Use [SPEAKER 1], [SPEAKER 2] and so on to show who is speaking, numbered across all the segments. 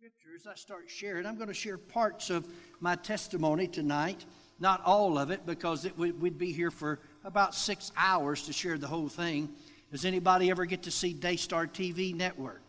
[SPEAKER 1] Scripture, as I start sharing, I'm going to share parts of my testimony tonight. Not all of it, because we'd be here for about 6 hours to share the whole thing. Does anybody ever get to see Daystar TV network?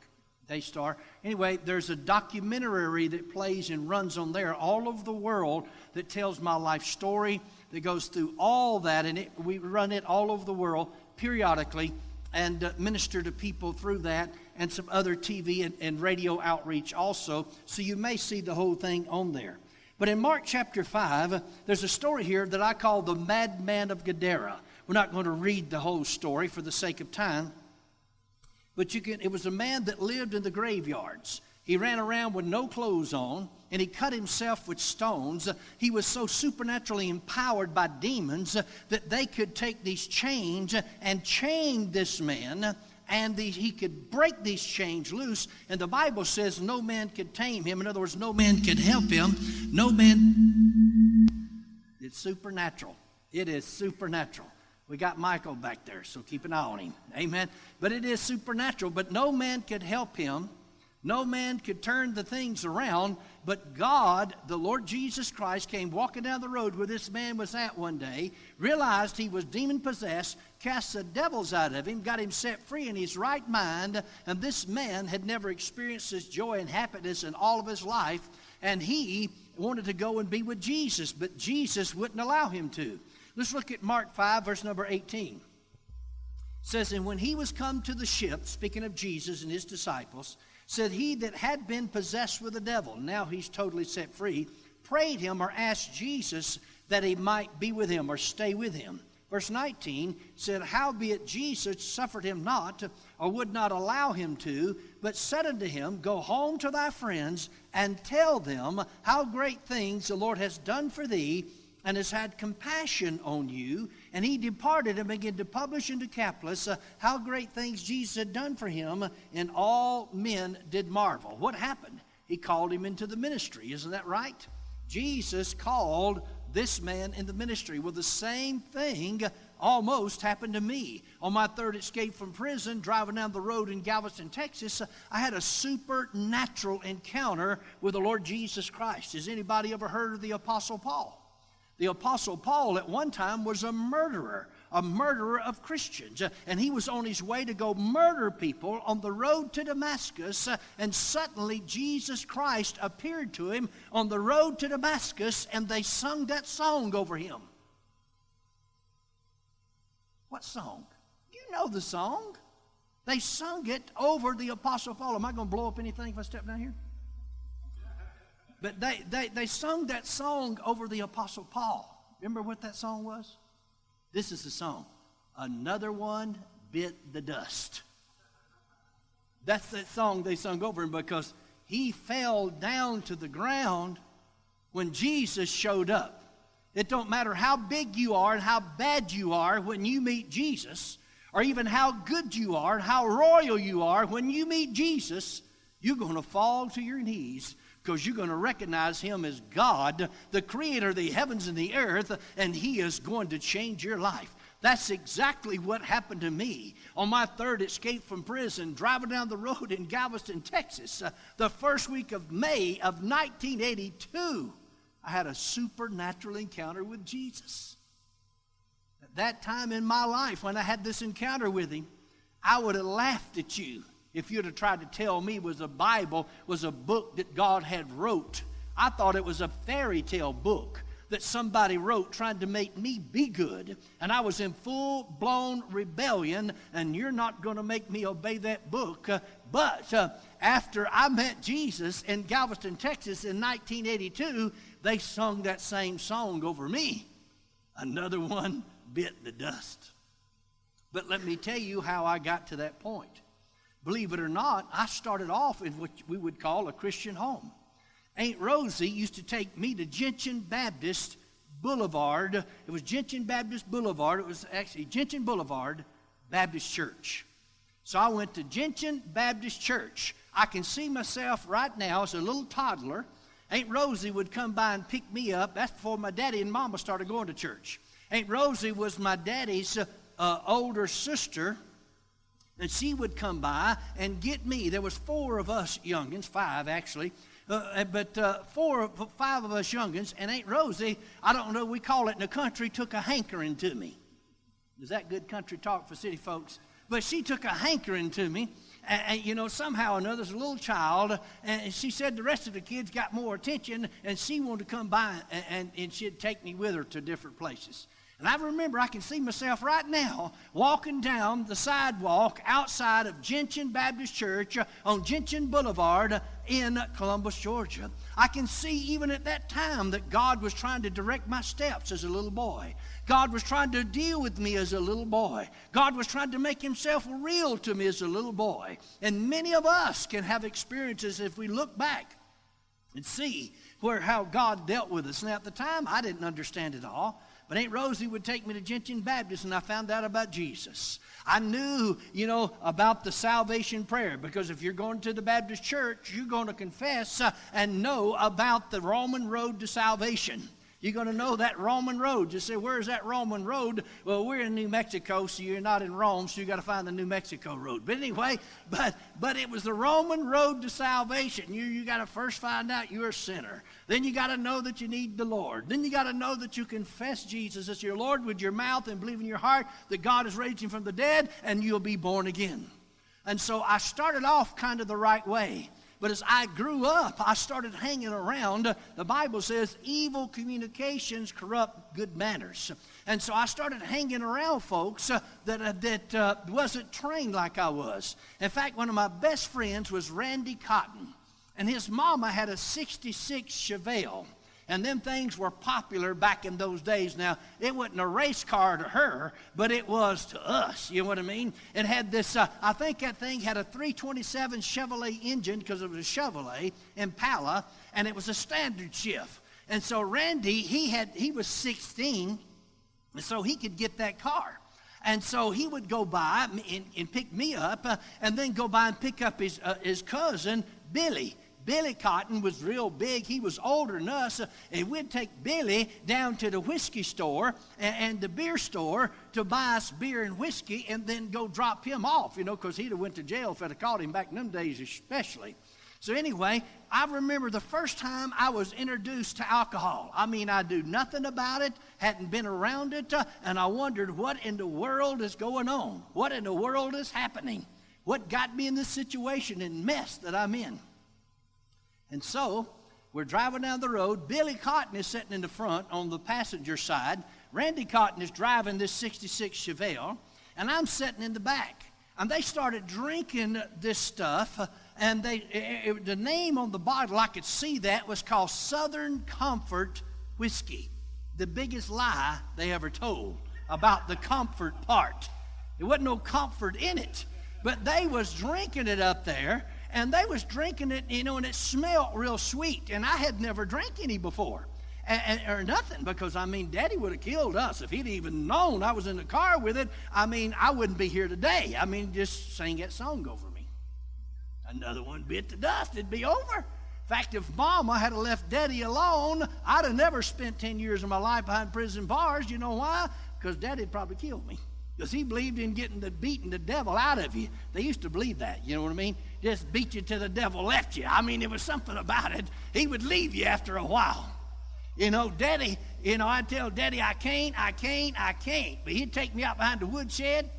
[SPEAKER 1] Daystar. Anyway, there's a documentary that plays and runs on there all over the world that tells my life story, that goes through all that, and we run it all over the world periodically and minister to people through that, and some other TV and radio outreach also. So you may see the whole thing on there. But in Mark chapter 5, there's a story here that I call the Madman of Gadara. We're not going to read the whole story for the sake of time. But it was a man that lived in the graveyards. He ran around with no clothes on, and he cut himself with stones. He was so supernaturally empowered by demons that they could take these chains and chain this man, and he could break these chains loose. And the Bible says no man could tame him. In other words, no man could help him. No man. It's supernatural. It is supernatural. We got Michael back there, so keep an eye on him. Amen. But it is supernatural. But no man could help him. No man could turn the things around, but God, the Lord Jesus Christ, came walking down the road where this man was at one day, realized he was demon-possessed, cast the devils out of him, got him set free in his right mind, and this man had never experienced this joy and happiness in all of his life, and he wanted to go and be with Jesus, but Jesus wouldn't allow him to. Let's look at Mark 5, verse number 18. It says, "And when he was come to the ship," speaking of Jesus and his disciples, "said he that had been possessed with the devil," now he's totally set free, "prayed him," or asked Jesus that he might be with him or stay with him. Verse 19 said, "Howbeit Jesus suffered him not, or would not allow him to, but said unto him, Go home to thy friends, and tell them how great things the Lord has done for thee, and has had compassion on you. And he departed and began to publish in Decapolis how great things Jesus had done for him, and all men did marvel." What happened? He called him into the ministry. Isn't that right? Jesus called this man in the ministry. Well, the same thing almost happened to me. On my third escape from prison, driving down the road in Galveston, Texas, I had a supernatural encounter with the Lord Jesus Christ. Has anybody ever heard of the Apostle Paul? The Apostle Paul at one time was a murderer of Christians. And he was on his way to go murder people on the road to Damascus. And suddenly Jesus Christ appeared to him on the road to Damascus, and they sung that song over him. What song? You know the song. They sung it over the Apostle Paul. Am I going to blow up anything if I step down here? But they sung that song over the Apostle Paul. Remember what that song was? This is the song. "Another one bit the dust." That's that song they sung over him, because he fell down to the ground when Jesus showed up. It don't matter how big you are and how bad you are when you meet Jesus, or even how good you are and how royal you are. When you meet Jesus, you're going to fall to your knees, because you're going to recognize him as God, the creator of the heavens and the earth, and he is going to change your life. That's exactly what happened to me on my third escape from prison, driving down the road in Galveston, Texas. The first week of May of 1982, I had a supernatural encounter with Jesus. At that time in my life, when I had this encounter with him, I would have laughed at you if you'd have tried to tell me the Bible was a book that God had wrote. I thought it was a fairy tale book that somebody wrote trying to make me be good. And I was in full-blown rebellion, and you're not going to make me obey that book. But after I met Jesus in Galveston, Texas in 1982, they sung that same song over me. "Another one bit the dust." But let me tell you how I got to that point. Believe it or not, I started off in what we would call a Christian home. Aunt Rosie used to take me to Gentian Baptist Boulevard. It was Gentian Baptist Boulevard. It was actually Gentian Boulevard Baptist Church. So I went to Gentian Baptist Church. I can see myself right now as a little toddler. Aunt Rosie would come by and pick me up. That's before my daddy and mama started going to church. Aunt Rosie was my daddy's older sister. And she would come by and get me. There was 4 of us youngins, 5 actually, but 5 of us youngins, and Aunt Rosie, I don't know, we call it in the country, took a hankering to me. Is that good country talk for city folks? But she took a hankering to me, and you know, somehow or another, as a little child, and she said the rest of the kids got more attention, and she wanted to come by, and she'd take me with her to different places. And I remember, I can see myself right now walking down the sidewalk outside of Gentian Baptist Church on Gentian Boulevard in Columbus, Georgia. I can see even at that time that God was trying to direct my steps as a little boy. God was trying to deal with me as a little boy. God was trying to make himself real to me as a little boy. And many of us can have experiences if we look back and see how God dealt with us. Now, at the time, I didn't understand it all. But Aunt Rosie would take me to Gentian Baptist, and I found out about Jesus. I knew, you know, about the salvation prayer, because if you're going to the Baptist church, you're going to confess and know about the Roman road to salvation. You're going to know that Roman road. You say, where's that Roman road? Well, we're in New Mexico, so you're not in Rome, so you got to find the New Mexico road. But anyway, but it was the Roman road to salvation. You got to first find out you're a sinner. Then you got to know that you need the Lord. Then you got to know that you confess Jesus as your Lord with your mouth and believe in your heart that God has raised him from the dead, and you'll be born again. And so I started off kind of the right way. But as I grew up, I started hanging around. The Bible says evil communications corrupt good manners. And so I started hanging around folks that wasn't trained like I was. In fact, one of my best friends was Randy Cotton. And his mama had a 66 Chevelle. And them things were popular back in those days. Now, it wasn't a race car to her, but it was to us. You know what I mean? It had this, I think that thing had a 327 Chevrolet engine, because it was a Chevrolet Impala, and it was a standard shift. And so Randy, he was 16, and so he could get that car. And so he would go by and pick me up, and then go by and pick up his cousin, Billy. Billy Cotton was real big. He was older than us. And we'd take Billy down to the whiskey store and the beer store to buy us beer and whiskey, and then go drop him off, you know, because he'd have went to jail if I'd have caught him back in them days especially. So anyway, I remember the first time I was introduced to alcohol. I mean, I knew nothing about it, hadn't been around it, and I wondered what in the world is going on? What in the world is happening? What got me in this situation and mess that I'm in? And so, we're driving down the road. Billy Cotton is sitting in the front on the passenger side. Randy Cotton is driving this 66 Chevelle, and I'm sitting in the back. And they started drinking this stuff, and the name on the bottle, I could see that, was called Southern Comfort Whiskey. The biggest lie they ever told about the comfort part. There wasn't no comfort in it, but they was drinking it up there. And they was drinking it, you know, and it smelled real sweet. And I had never drank any before, or nothing, because, I mean, Daddy would have killed us. If he'd even known I was in the car with it, I mean, I wouldn't be here today. I mean, just sing that song over me. Another one bit the dust, it'd be over. In fact, if Mama had left Daddy alone, I'd have never spent 10 years of my life behind prison bars. You know why? Because Daddy'd probably killed me. Because he believed in beating the devil out of you. They used to believe that, you know what I mean? Just beat you till the devil left you. I mean, there was something about it. He would leave you after a while. You know, Daddy, you know, I'd tell Daddy, I can't. But he'd take me out behind the woodshed.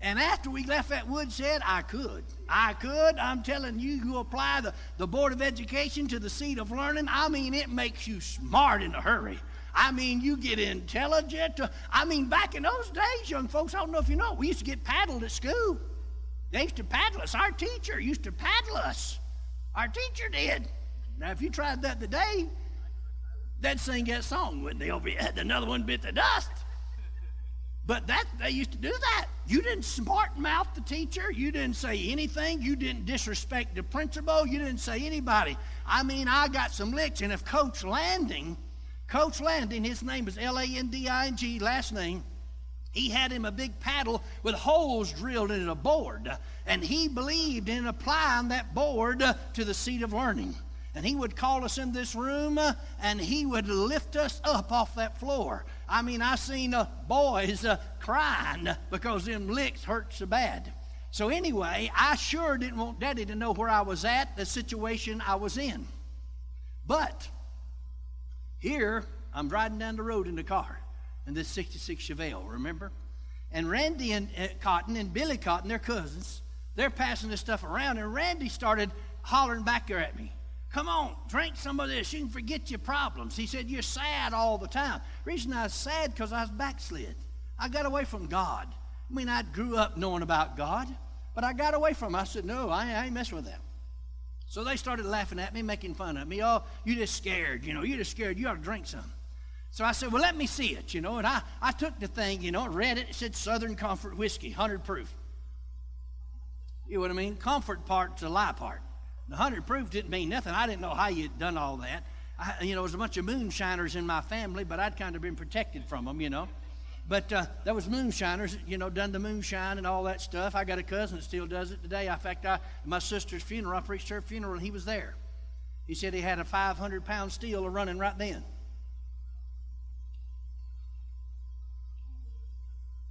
[SPEAKER 1] And after we left that woodshed, I could. I'm telling you, you apply the Board of Education to the seat of learning. I mean, it makes you smart in a hurry. I mean, you get intelligent. I mean, back in those days, young folks, I don't know if you know, we used to get paddled at school. They used to paddle us. Our teacher used to paddle us. Our teacher did. Now, if you tried that today, they'd sing that song, wouldn't they? Over here, another one bit the dust. But they used to do that. You didn't smart mouth the teacher. You didn't say anything. You didn't disrespect the principal. You didn't say anybody. I mean, I got some licks. And if Coach Landing, his name is Landing, last name, he had him a big paddle with holes drilled in a board. And he believed in applying that board to the seat of learning. And he would call us in this room, and he would lift us up off that floor. I mean, I seen boys crying because them licks hurt so bad. So anyway, I sure didn't want Daddy to know where I was at, the situation I was in. But here, I'm riding down the road in the car in this 66 Chevelle, remember? And Randy and Cotton and Billy Cotton, they're cousins, they're passing this stuff around, and Randy started hollering back there at me. Come on, drink some of this. You can forget your problems. He said, you're sad all the time. The reason I was sad because I was backslid. I got away from God. I mean, I grew up knowing about God, but I got away from him. I said, no, I ain't messing with that. So they started laughing at me, making fun of me. Oh, you just scared, you're just scared. You ought to drink some. So I said, well, let me see it, and I took the thing, read it. It said Southern Comfort Whiskey, 100 proof. You know what I mean? Comfort part's a lie part. The 100 proof didn't mean nothing. I didn't know how you'd done all that. There was a bunch of moonshiners in my family, but I'd kind of been protected from them, But there was moonshiners, done the moonshine and all that stuff. I got a cousin that still does it today. In fact, my sister's funeral, I preached her funeral, and he was there. He said he had a 500-pound steel running right then.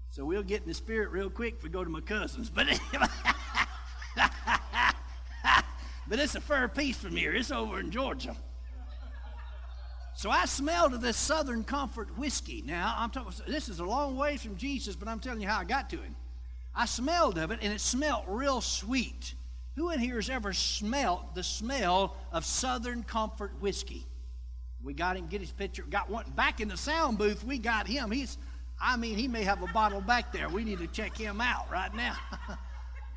[SPEAKER 1] So we'll get in the spirit real quick if we go to my cousins. But but it's a fur piece from here. It's over in Georgia. So I smelled of this Southern Comfort whiskey. Now, I'm talking. This is a long ways from Jesus, but I'm telling you how I got to him. I smelled of it, and it smelled real sweet. Who in here has ever smelled the smell of Southern Comfort whiskey? We got him. Get his picture. Got one back in the sound booth. We got him. He may have a bottle back there. We need to check him out right now.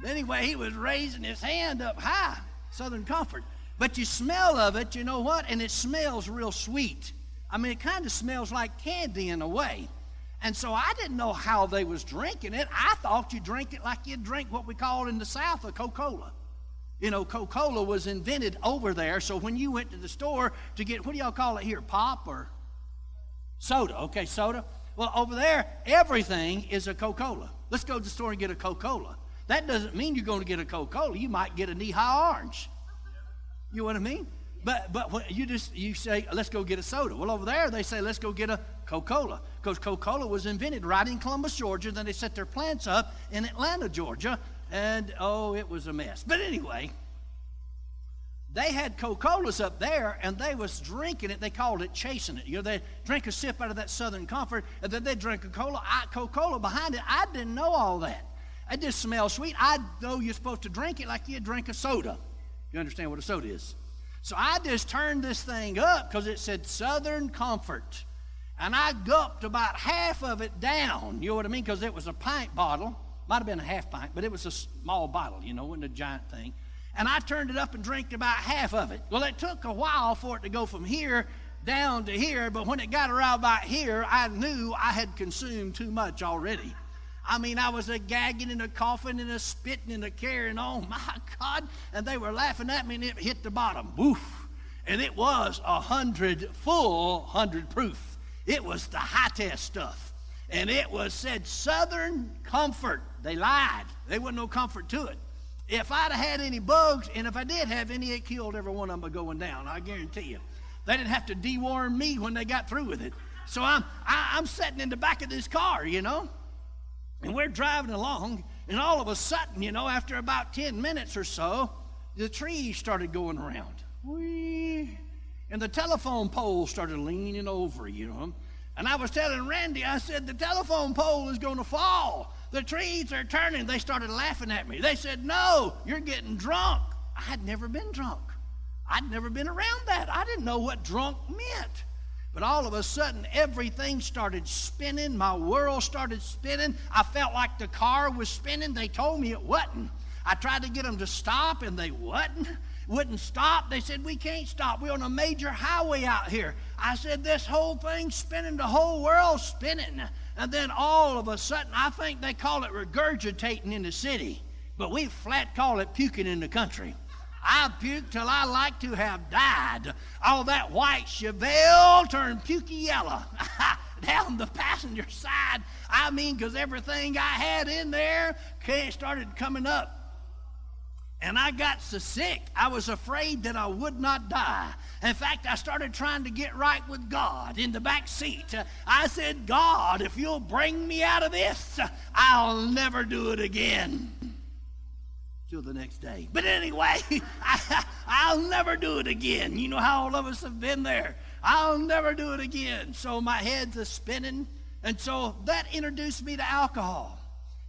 [SPEAKER 1] Anyway, he was raising his hand up high. Southern Comfort. But you smell of it, you know what? And it smells real sweet. It kind of smells like candy in a way. And so I didn't know how they was drinking it. I thought you drink it like you drink what we call in the South a Coca-Cola. Coca-Cola was invented over there. So when you went to the store to get, what do y'all call it here? Pop or soda? Okay, soda. Well, over there, everything is a Coca-Cola. Let's go to the store and get a Coca-Cola. That doesn't mean you're going to get a Coca-Cola. You might get a knee-high orange. You know what I mean? But when you say, let's go get a soda. Well, over there, they say, let's go get a Coca-Cola. Because Coca-Cola was invented right in Columbus, Georgia. Then they set their plants up in Atlanta, Georgia. And, it was a mess. But anyway, they had Coca-Colas up there, and they was drinking it. They called it chasing it. They drink a sip out of that Southern Comfort, and then they drink Coca-Cola behind it. I didn't know all that. It just smells sweet. I know you're supposed to drink it like you drink a soda. You understand what a soda is? So I just turned this thing up because it said Southern Comfort. And I gulped about half of it down. You know what I mean? Because it was a pint bottle. Might have been a half pint, but it was a small bottle, wasn't a giant thing. And I turned it up and drank about half of it. Well, it took a while for it to go from here down to here, but when it got around about here, I knew I had consumed too much already. I was a gagging and a coughing and a spitting and a carrying on. My God. And they were laughing at me, and it hit the bottom. Woof. And it was 100 proof. It was the high-test stuff. And it said Southern Comfort. They lied. There wasn't no comfort to it. If I'd have had any bugs, and if I did have any, it killed every one of them going down. I guarantee you. They didn't have to deworm me when they got through with it. So I'm sitting in the back of this car, And we're driving along, and all of a sudden, after about 10 minutes or so, the trees started going around. Whee! And the telephone pole started leaning over, And I was telling Randy, I said, the telephone pole is going to fall. The trees are turning. They started laughing at me. They said, no, you're getting drunk. I had never been drunk. I'd never been around that. I didn't know what drunk meant. But all of a sudden, everything started spinning. My world started spinning. I felt like the car was spinning. They told me it wasn't. I tried to get them to stop, and they wouldn't stop. They said, we can't stop. We're on a major highway out here. I said, this whole thing's spinning, the whole world's spinning. And then all of a sudden, I think they call it regurgitating in the city, but we flat call it puking in the country. I puked till I like to have died. All that white Chevelle turned pukey yellow down the passenger side. Because everything I had in there started coming up. And I got so sick, I was afraid that I would not die. In fact, I started trying to get right with God in the back seat. I said, God, if you'll bring me out of this, I'll never do it again. till the next day. But anyway, I'll never do it again. You know how all of us have been there. I'll never do it again. So my head's a spinning. And so that introduced me to alcohol.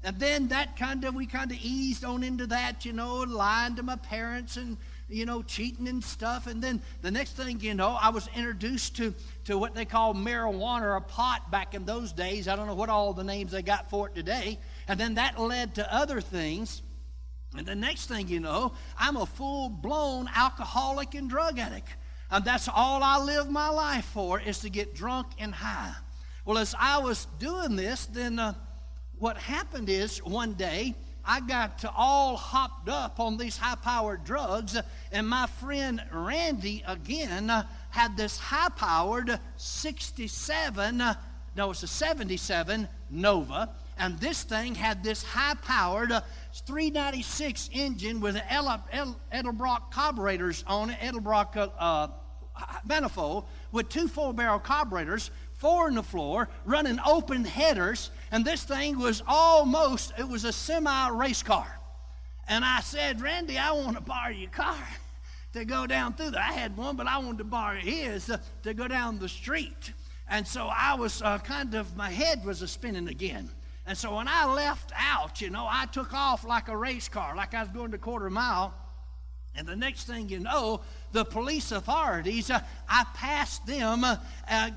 [SPEAKER 1] And then we kind of eased on into that, lying to my parents and, cheating and stuff. And then the next thing you know, I was introduced to what they call marijuana or pot back in those days. I don't know what all the names they got for it today. And then that led to other things. And the next thing you know, I'm a full-blown alcoholic and drug addict. And that's all I live my life for, is to get drunk and high. Well, as I was doing this, then what happened is one day I got all hopped up on these high-powered drugs, and my friend Randy, again, had this high-powered 77 Nova, and this thing had this high-powered 396 engine with Edelbrock carburetors on it, Edelbrock manifold with 2 4-barrel carburetors, 4 in the floor, running open headers, and this thing was it was a semi-race car. And I said, Randy, I want to borrow your car to go down through there. I had one, but I wanted to borrow his to go down the street. And so I was my head was spinning again. And so when I left out, I took off like a race car, like I was going to quarter mile. And the next thing you know, the police authorities, I passed them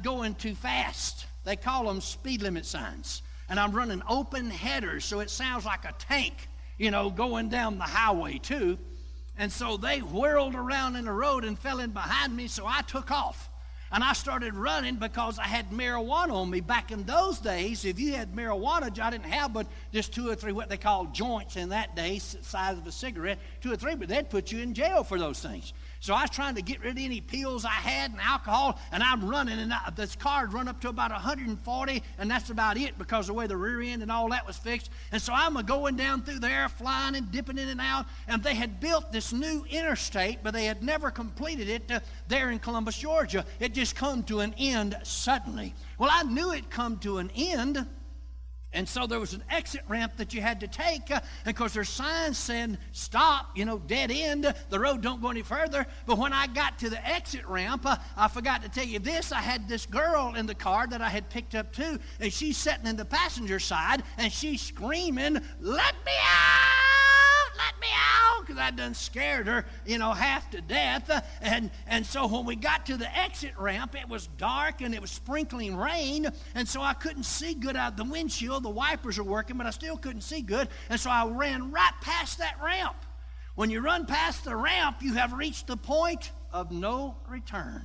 [SPEAKER 1] going too fast. They call them speed limit signs. And I'm running open headers, so it sounds like a tank, going down the highway too. And so they whirled around in the road and fell in behind me, so I took off. And I started running because I had marijuana on me. Back in those days, if you had marijuana, I didn't have but just 2 or 3 what they called joints in that day, size of a cigarette, 2 or 3, but they'd put you in jail for those things. So I was trying to get rid of any pills I had and alcohol, and I'm running, and this car had run up to about 140, and that's about it because of the way the rear end and all that was fixed. And so I'm going down through there, flying and dipping in and out, and they had built this new interstate, but they had never completed it there in Columbus, Georgia. It just come to an end suddenly. Well, I knew it come to an end. And so there was an exit ramp that you had to take because there's signs saying, stop, dead end, the road don't go any further. But when I got to the exit ramp, I forgot to tell you this, I had this girl in the car that I had picked up too, and she's sitting in the passenger side, and she's screaming, let me out, let me out, because I done scared her, half to death. And so when we got to the exit ramp, it was dark and it was sprinkling rain, and so I couldn't see good out the windshield. The wipers are working, but I still couldn't see good, and so I ran right past that ramp. When you run past the ramp, you have reached the point of no return.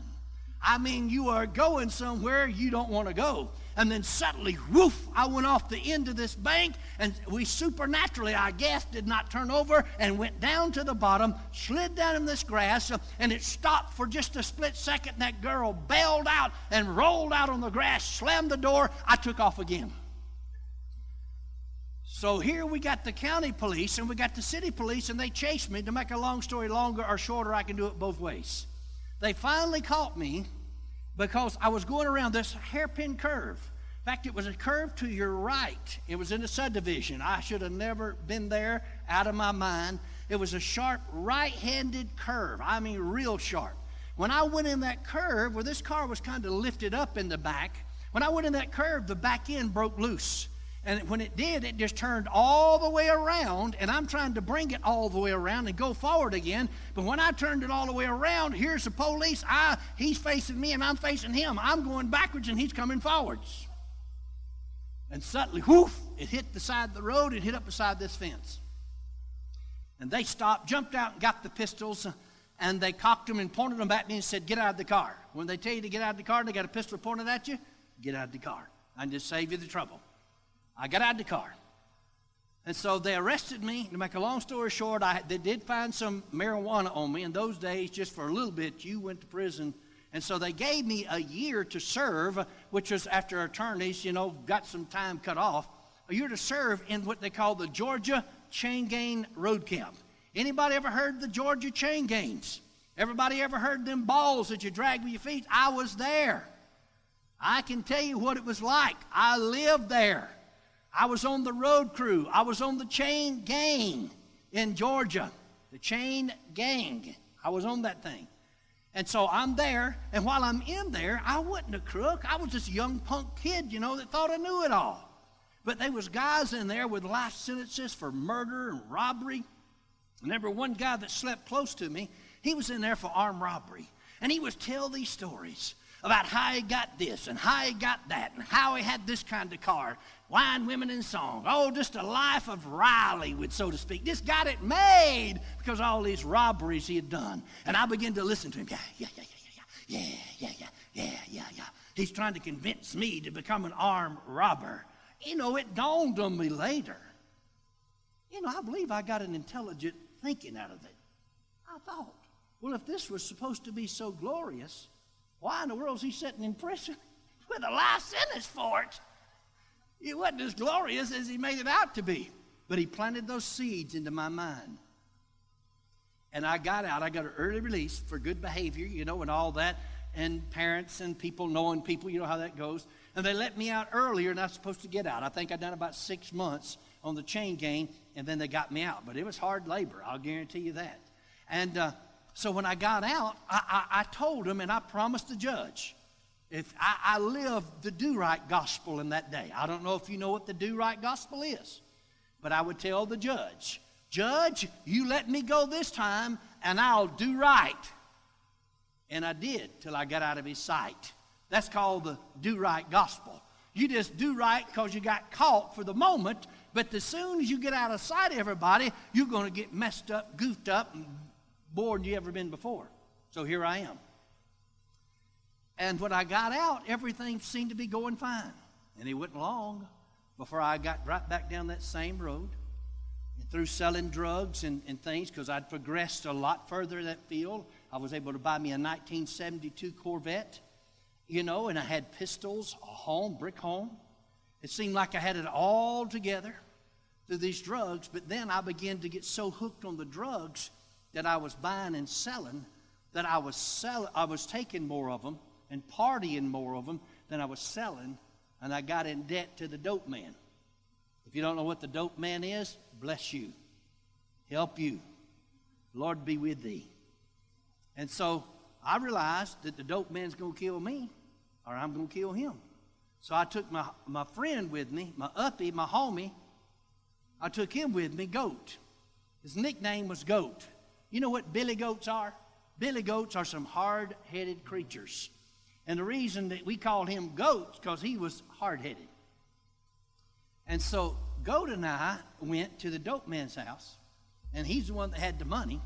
[SPEAKER 1] I mean, you are going somewhere you don't want to go. And then suddenly, woof, I went off the end of this bank, and we supernaturally, I guess, did not turn over and went down to the bottom, slid down in this grass, and it stopped for just a split second, and that girl bailed out and rolled out on the grass, slammed the door. I took off again. So here we got the county police and we got the city police, and they chased me. To make a long story longer or shorter, I can do it both ways. They finally caught me because I was going around this hairpin curve. In fact, it was a curve to your right. It was in a subdivision. I should have never been there, out of my mind. It was a sharp right-handed curve. I mean, real sharp. When I went in that curve, where this car was kind of lifted up in the back, when I went in that curve, the back end broke loose. And when it did, it just turned all the way around, and I'm trying to bring it all the way around and go forward again. But when I turned it all the way around, here's the police. He's facing me, and I'm facing him. I'm going backwards, and he's coming forwards. And suddenly, whoof, it hit the side of the road and hit up beside this fence. And they stopped, jumped out, and got the pistols, and they cocked them and pointed them at me and said, get out of the car. When they tell you to get out of the car and they got a pistol pointed at you, get out of the car. I can just save you the trouble. I got out of the car. And so they arrested me. To make a long story short, they did find some marijuana on me. In those days, just for a little bit, you went to prison. And so they gave me a year to serve, which was after attorneys, got some time cut off. A year to serve in what they call the Georgia Chain Gang Road Camp. Anybody ever heard the Georgia Chain Gangs? Everybody ever heard them balls that you drag with your feet? I was there. I can tell you what it was like. I lived there. I was on the road crew. I was on the chain gang. in Georgia, the chain gang. I was on that thing. And so I'm there, and while I'm in there, I wasn't a crook. I was just a young punk kid, that thought I knew it all. But there was guys in there with life sentences for murder and robbery. And there was one guy that slept close to me. He was in there for armed robbery. And he would tell these stories about how he got this and how he got that and how he had this kind of car, wine, women, and song. Oh, just a life of Riley, so to speak. Just got it made because of all these robberies he had done. And I began to listen to him. Yeah. He's trying to convince me to become an armed robber. It dawned on me later. I believe I got an intelligent thinking out of it. I thought, well, if this was supposed to be so glorious, why in the world is he sitting in prison with a life sentence for it? It wasn't as glorious as he made it out to be. But he planted those seeds into my mind. And I got out. I got an early release for good behavior, and all that. And parents and people knowing people, how that goes. And they let me out earlier than I was supposed to get out. I think I'd done about 6 months on the chain gang, and then they got me out. But it was hard labor, I'll guarantee you that. And so when I got out, I told them, and I promised the judge, if I lived the do-right gospel in that day. I don't know if you know what the do-right gospel is, but I would tell the judge, Judge, you let me go this time, and I'll do right. And I did till I got out of his sight. That's called the do-right gospel. You just do right because you got caught for the moment, but as soon as you get out of sight of everybody, you're going to get messed up, goofed up, and bored than you ever been before. So here I am. And when I got out, everything seemed to be going fine. And it wasn't long before I got right back down that same road and through selling drugs and things, because I'd progressed a lot further in that field. I was able to buy me a 1972 Corvette, and I had pistols, a home, brick home. It seemed like I had it all together through these drugs, but then I began to get so hooked on the drugs that I was buying and selling that I was taking more of them and partying more of them than I was selling, and I got in debt to the dope man. If you don't know what the dope man is, bless you. Help you. Lord be with thee. And so I realized that the dope man's going to kill me or I'm going to kill him. So I took my friend with me, my uppie, my homie. I took him with me, Goat. His nickname was Goat. You know what billy goats are? Billy goats are some hard-headed creatures. And the reason that we called him Goat is because he was hard-headed. And so Goat and I went to the dope man's house, and he's the one that had the money,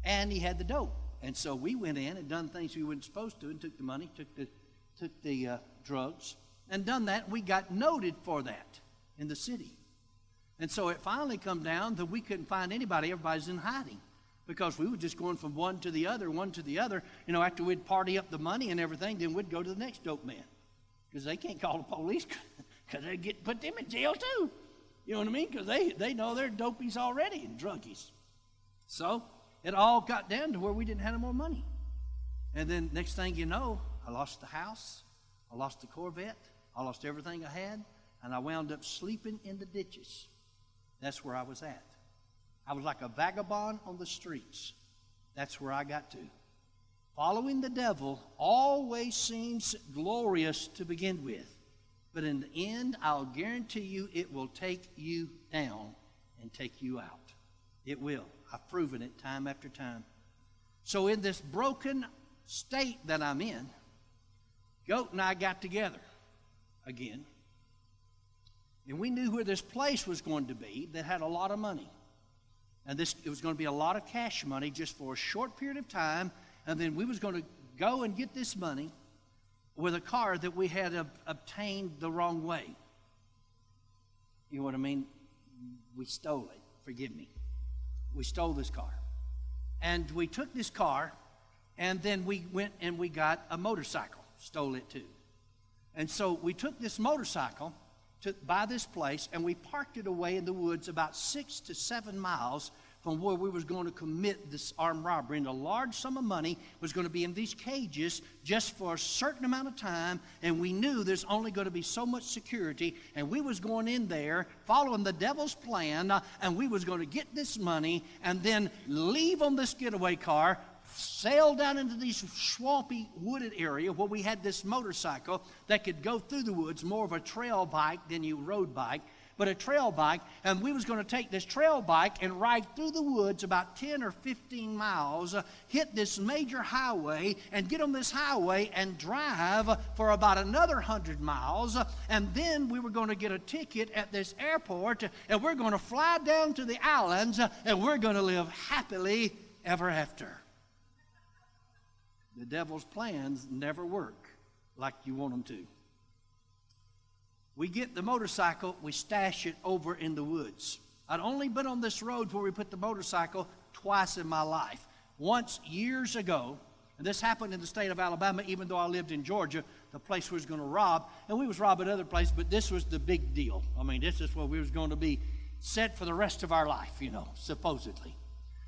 [SPEAKER 1] and he had the dope. And so we went in and done things we weren't supposed to and took the money, took the drugs, and done that. And we got noted for that in the city. And so it finally come down that we couldn't find anybody. Everybody's in hiding because we were just going from one to the other. After we'd party up the money and everything, then we'd go to the next dope man because they can't call the police because they'd put them in jail too. You know what I mean? Because they know they're dopies already and druggies. So it all got down to where we didn't have any more money. And then next thing you know, I lost the house, I lost the Corvette, I lost everything I had, and I wound up sleeping in the ditches. That's where I was at. I was like a vagabond on the streets. That's where I got to. Following the devil always seems glorious to begin with. But in the end, I'll guarantee you it will take you down and take you out. It will. I've proven it time after time. So in this broken state that I'm in, Goat and I got together again. And we knew where this place was going to be that had a lot of money. And it was going to be a lot of cash money just for a short period of time. And then we was going to go and get this money with a car that we had obtained the wrong way. You know what I mean? We stole it. Forgive me. We stole this car. And we took this car, and then we went and we got a motorcycle. Stole it too. And so we took this motorcycle by this place, and we parked it away in the woods about 6 to 7 miles from where we was going to commit this armed robbery. And a large sum of money was going to be in these cages just for a certain amount of time. And we knew there's only going to be so much security. And we was going in there following the devil's plan. And we was going to get this money and then leave on this getaway car, sail down into these swampy wooded area where we had this motorcycle that could go through the woods, more of a trail bike than a road bike, but a trail bike. And we was going to take this trail bike and ride through the woods about 10 or 15 miles, hit this major highway and get on this highway and drive for about another 100 miles. And then we were going to get a ticket at this airport, and we're going to fly down to the islands, and we're going to live happily ever after. The devil's plans never work like you want them to. We get the motorcycle, we stash it over in the woods. I'd only been on this road where we put the motorcycle twice in my life. Once years ago, and this happened in the state of Alabama, even though I lived in Georgia, the place we was going to rob, and we was robbing other places, but this was the big deal. I mean, this is where we was going to be set for the rest of our life, supposedly.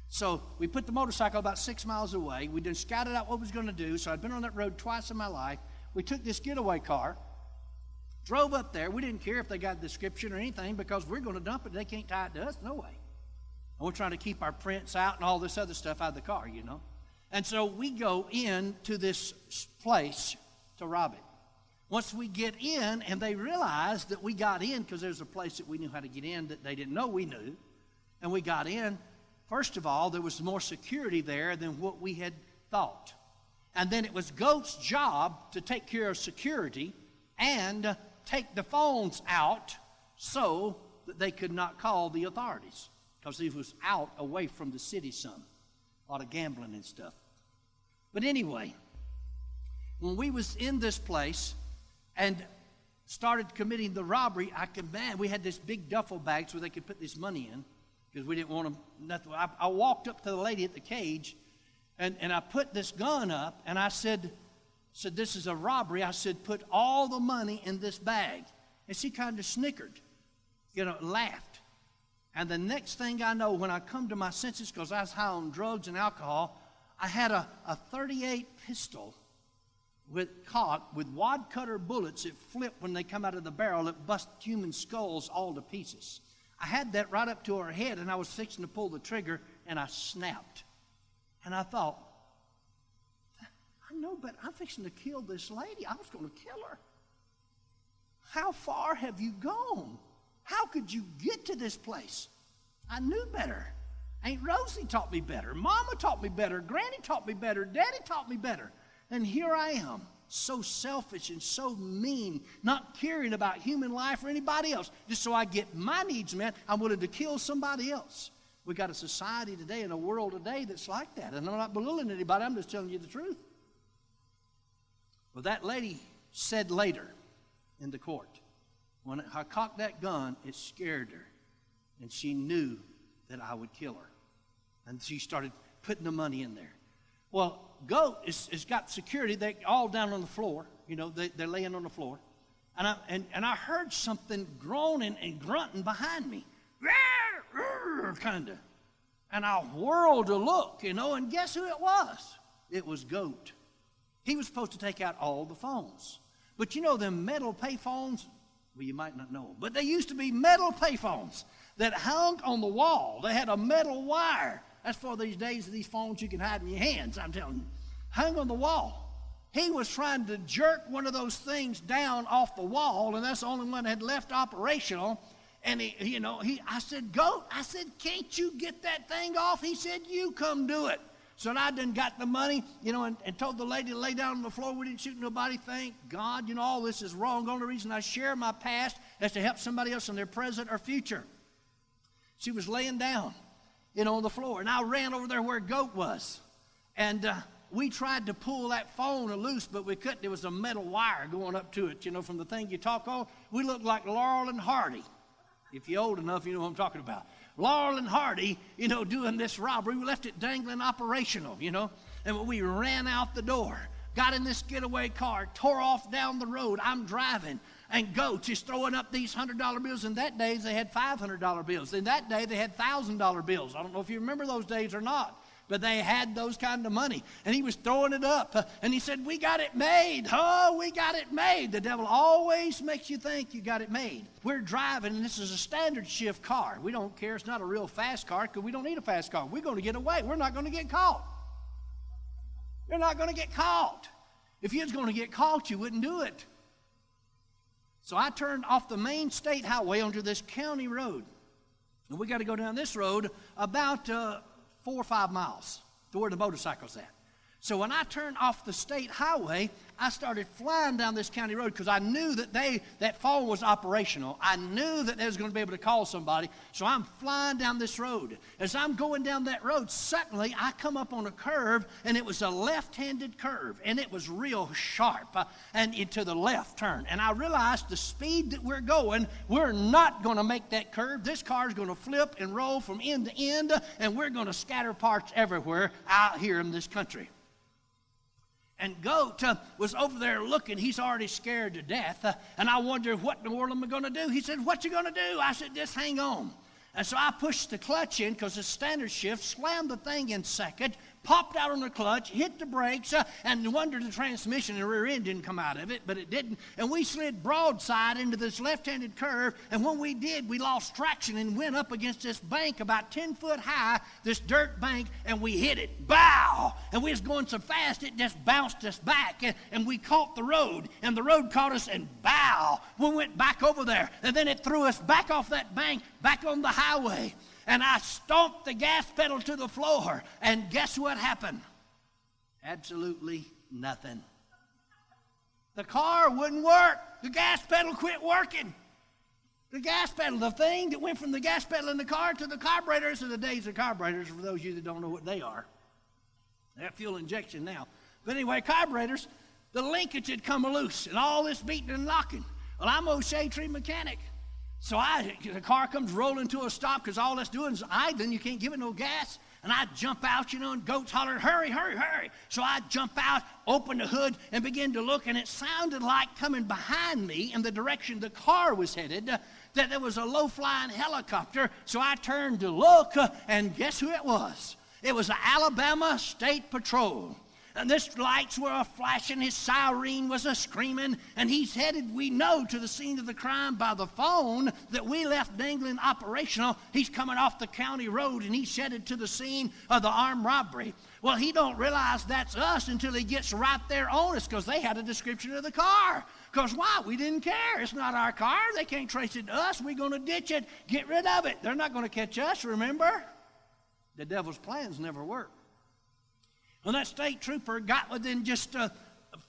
[SPEAKER 1] So we put the motorcycle about 6 miles away. We done scouted out what we was going to do. So I'd been on that road twice in my life. We took this getaway car, drove up there. We didn't care if they got a description or anything because we're going to dump it. They can't tie it to us. No way. And we're trying to keep our prints out and all this other stuff out of the car, And so we go into this place to rob it. Once we get in, and they realize that we got in because there's a place that we knew how to get in that they didn't know we knew. And we got in. First of all, there was more security there than what we had thought. And then it was Goat's job to take care of security and take the phones out so that they could not call the authorities because he was out away from the city some. A lot of gambling and stuff. But anyway, when we was in this place and started committing the robbery, we had this big duffel bags where they could put this money in. Because we didn't want them, nothing. I walked up to the lady at the cage, and I put this gun up, and I said, this is a robbery. I said, put all the money in this bag. And she kind of snickered, laughed. And the next thing I know, when I come to my senses, because I was high on drugs and alcohol, I had a .38 pistol with wad cutter bullets that flip when they come out of the barrel that bust human skulls all to pieces. I had that right up to her head, and I was fixing to pull the trigger, and I snapped. And I thought, I know, but I'm fixing to kill this lady. I was going to kill her. How far have you gone? How could you get to this place? I knew better. Aunt Rosie taught me better. Mama taught me better. Granny taught me better. Daddy taught me better. And here I am. So selfish and so mean, not caring about human life or anybody else. Just so I get my needs met, I'm willing to kill somebody else. We got a society today and a world today that's like that. And I'm not belittling anybody, I'm just telling you the truth. Well, that lady said later in the court, when I cocked that gun, it scared her. And she knew that I would kill her. And she started putting the money in there. Well, Goat has got security. They're all down on the floor. They're laying on the floor. And I heard something groaning and grunting behind me. Kind of. And I whirled to look, and guess who it was? It was Goat. He was supposed to take out all the phones. But them metal pay phones, well, you might not know them, but they used to be metal pay phones that hung on the wall. They had a metal wire. That's for these days of these phones you can hide in your hands, I'm telling you. Hung on the wall. He was trying to jerk one of those things down off the wall, and that's the only one that had left operational. And I said, Goat, can't you get that thing off? He said, you come do it. So I done got the money, and told the lady to lay down on the floor. We didn't shoot nobody. Thank God, all this is wrong. The only reason I share my past is to help somebody else in their present or future. She was laying down, on the floor. And I ran over there where Goat was. And we tried to pull that phone loose, but we couldn't. There was a metal wire going up to it, from the thing you talk on. We looked like Laurel and Hardy. If you're old enough, you know what I'm talking about. Laurel and Hardy, doing this robbery. We left it dangling operational, And we ran out the door. got in this getaway car, tore off down the road. I'm driving, and Goats is throwing up these $100 bills. In that days, they had $500 bills. In that day, they had $1,000 bills. I don't know if you remember those days or not, but they had those kind of money. And he was throwing it up, and he said, we got it made. Oh, we got it made. The devil always makes you think you got it made. We're driving, and this is a standard shift car. We don't care. It's not a real fast car because we don't need a fast car. We're going to get away. We're not going to get caught. You're not going to get caught. If you was going to get caught, you wouldn't do it. So I turned off the main state highway onto this county road. And we got to go down this road about 4 or 5 miles to where the motorcycle's at. So when I turned off the state highway, I started flying down this county road because I knew that that phone was operational. I knew that they was going to be able to call somebody. So I'm flying down this road. As I'm going down that road, suddenly I come up on a curve, and it was a left-handed curve, and it was real sharp, and into the left turn. And I realized the speed that we're going, we're not going to make that curve. This car is going to flip and roll from end to end, and we're going to scatter parts everywhere out here in this country. And Goat was over there looking. He's already scared to death. And I wondered, what in the world am I going to do? He said, what you going to do? I said, just hang on. And so I pushed the clutch in because it's standard shift, slammed the thing in second, popped out on the clutch, hit the brakes, and wondered the transmission and the rear end didn't come out of it, but it didn't. And we slid broadside into this left-handed curve, and when we did, we lost traction and went up against this bank about 10 foot high, this dirt bank, and we hit it. Bow! And we was going so fast, it just bounced us back, and we caught the road, and the road caught us, and bow! We went back over there, and then it threw us back off that bank, back on the highway. And I stomped the gas pedal to the floor. And guess what happened? Absolutely nothing. The car wouldn't work. The gas pedal quit working. The gas pedal, the thing that went from the gas pedal in the car to the carburetors, are the days of carburetors, for those of you that don't know what they are. They have fuel injection now. But anyway, carburetors, the linkage had come loose, and all this beating and locking. Well, I'm a shade tree mechanic. So the car comes rolling to a stop because all it's doing is idling. You can't give it no gas. And I jump out, and Goats hollering, hurry, hurry, hurry. So I jump out, open the hood, and begin to look. And it sounded like coming behind me in the direction the car was headed, that there was a low-flying helicopter. So I turned to look, and guess who it was? It was the Alabama State Patrol. And his lights were a-flashing, his siren was a-screaming, and he's headed, we know, to the scene of the crime by the phone that we left dangling operational. He's coming off the county road, and he's headed to the scene of the armed robbery. Well, he don't realize that's us until he gets right there on us, because they had a description of the car. Because why? We didn't care. It's not our car. They can't trace it to us. We're going to ditch it, get rid of it. They're not going to catch us, remember? The devil's plans never work. When that state trooper got within just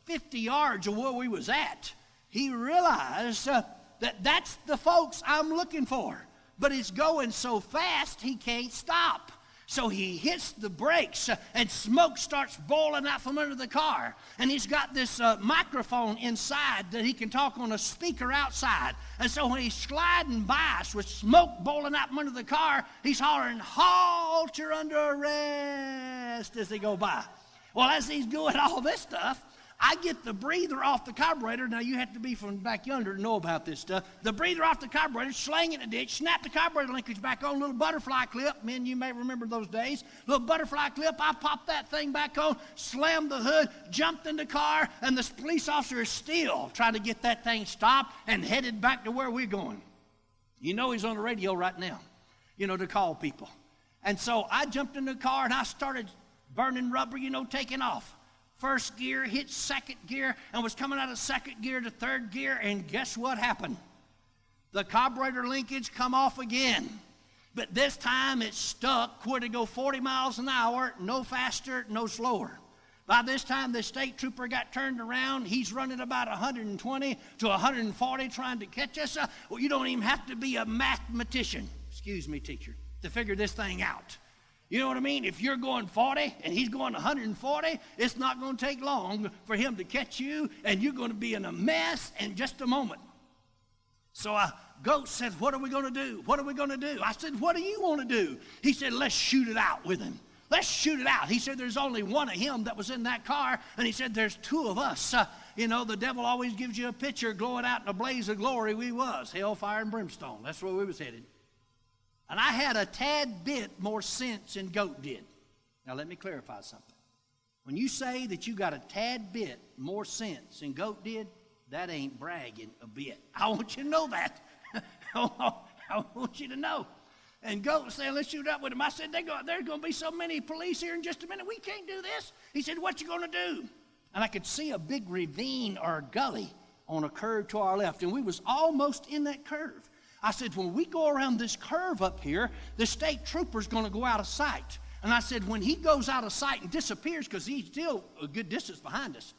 [SPEAKER 1] 50 yards of where we was at, he realized that that's the folks I'm looking for. But he's going so fast, he can't stop. So he hits the brakes, and smoke starts boiling out from under the car. And he's got this microphone inside that he can talk on a speaker outside. And so when he's sliding by us with smoke boiling out from under the car, he's hollering, halt, you're under arrest, as they go by. Well, as he's doing all this stuff, I get the breather off the carburetor. Now, you have to be from back yonder to know about this stuff. The breather off the carburetor, slang it in the ditch, snap the carburetor linkage back on, little butterfly clip. Men, you may remember those days. Little butterfly clip, I popped that thing back on, slammed the hood, jumped in the car, and the police officer is still trying to get that thing stopped and headed back to where we're going. You know he's on the radio right now, to call people. And so I jumped in the car, and I started burning rubber, taking off. First gear, hit second gear, and was coming out of second gear to third gear, and guess what happened? The carburetor linkage come off again. But this time it stuck, where to go 40 miles an hour, no faster, no slower. By this time, the state trooper got turned around. He's running about 120 to 140 trying to catch us. Well, you don't even have to be a mathematician, excuse me, teacher, to figure this thing out. You know what I mean? If you're going 40 and he's going 140, it's not going to take long for him to catch you, and you're going to be in a mess in just a moment. So Goat said, what are we going to do? What are we going to do? I said, what do you want to do? He said, let's shoot it out with him. Let's shoot it out. He said there's only one of him that was in that car, and he said there's two of us. The devil always gives you a picture glowing out in a blaze of glory. We was hellfire and brimstone. That's where we was headed. And I had a tad bit more sense than Goat did. Now let me clarify something. When you say that you got a tad bit more sense than Goat did, that ain't bragging a bit. I want you to know that. I want you to know. And Goat was saying, let's shoot up with him. I said, there's going to be so many police here in just a minute. We can't do this. He said, what you going to do? And I could see a big ravine or a gully on a curve to our left. And we was almost in that curve. I said, when we go around this curve up here, the state trooper's going to go out of sight. And I said, when he goes out of sight and disappears, because he's still a good distance behind us,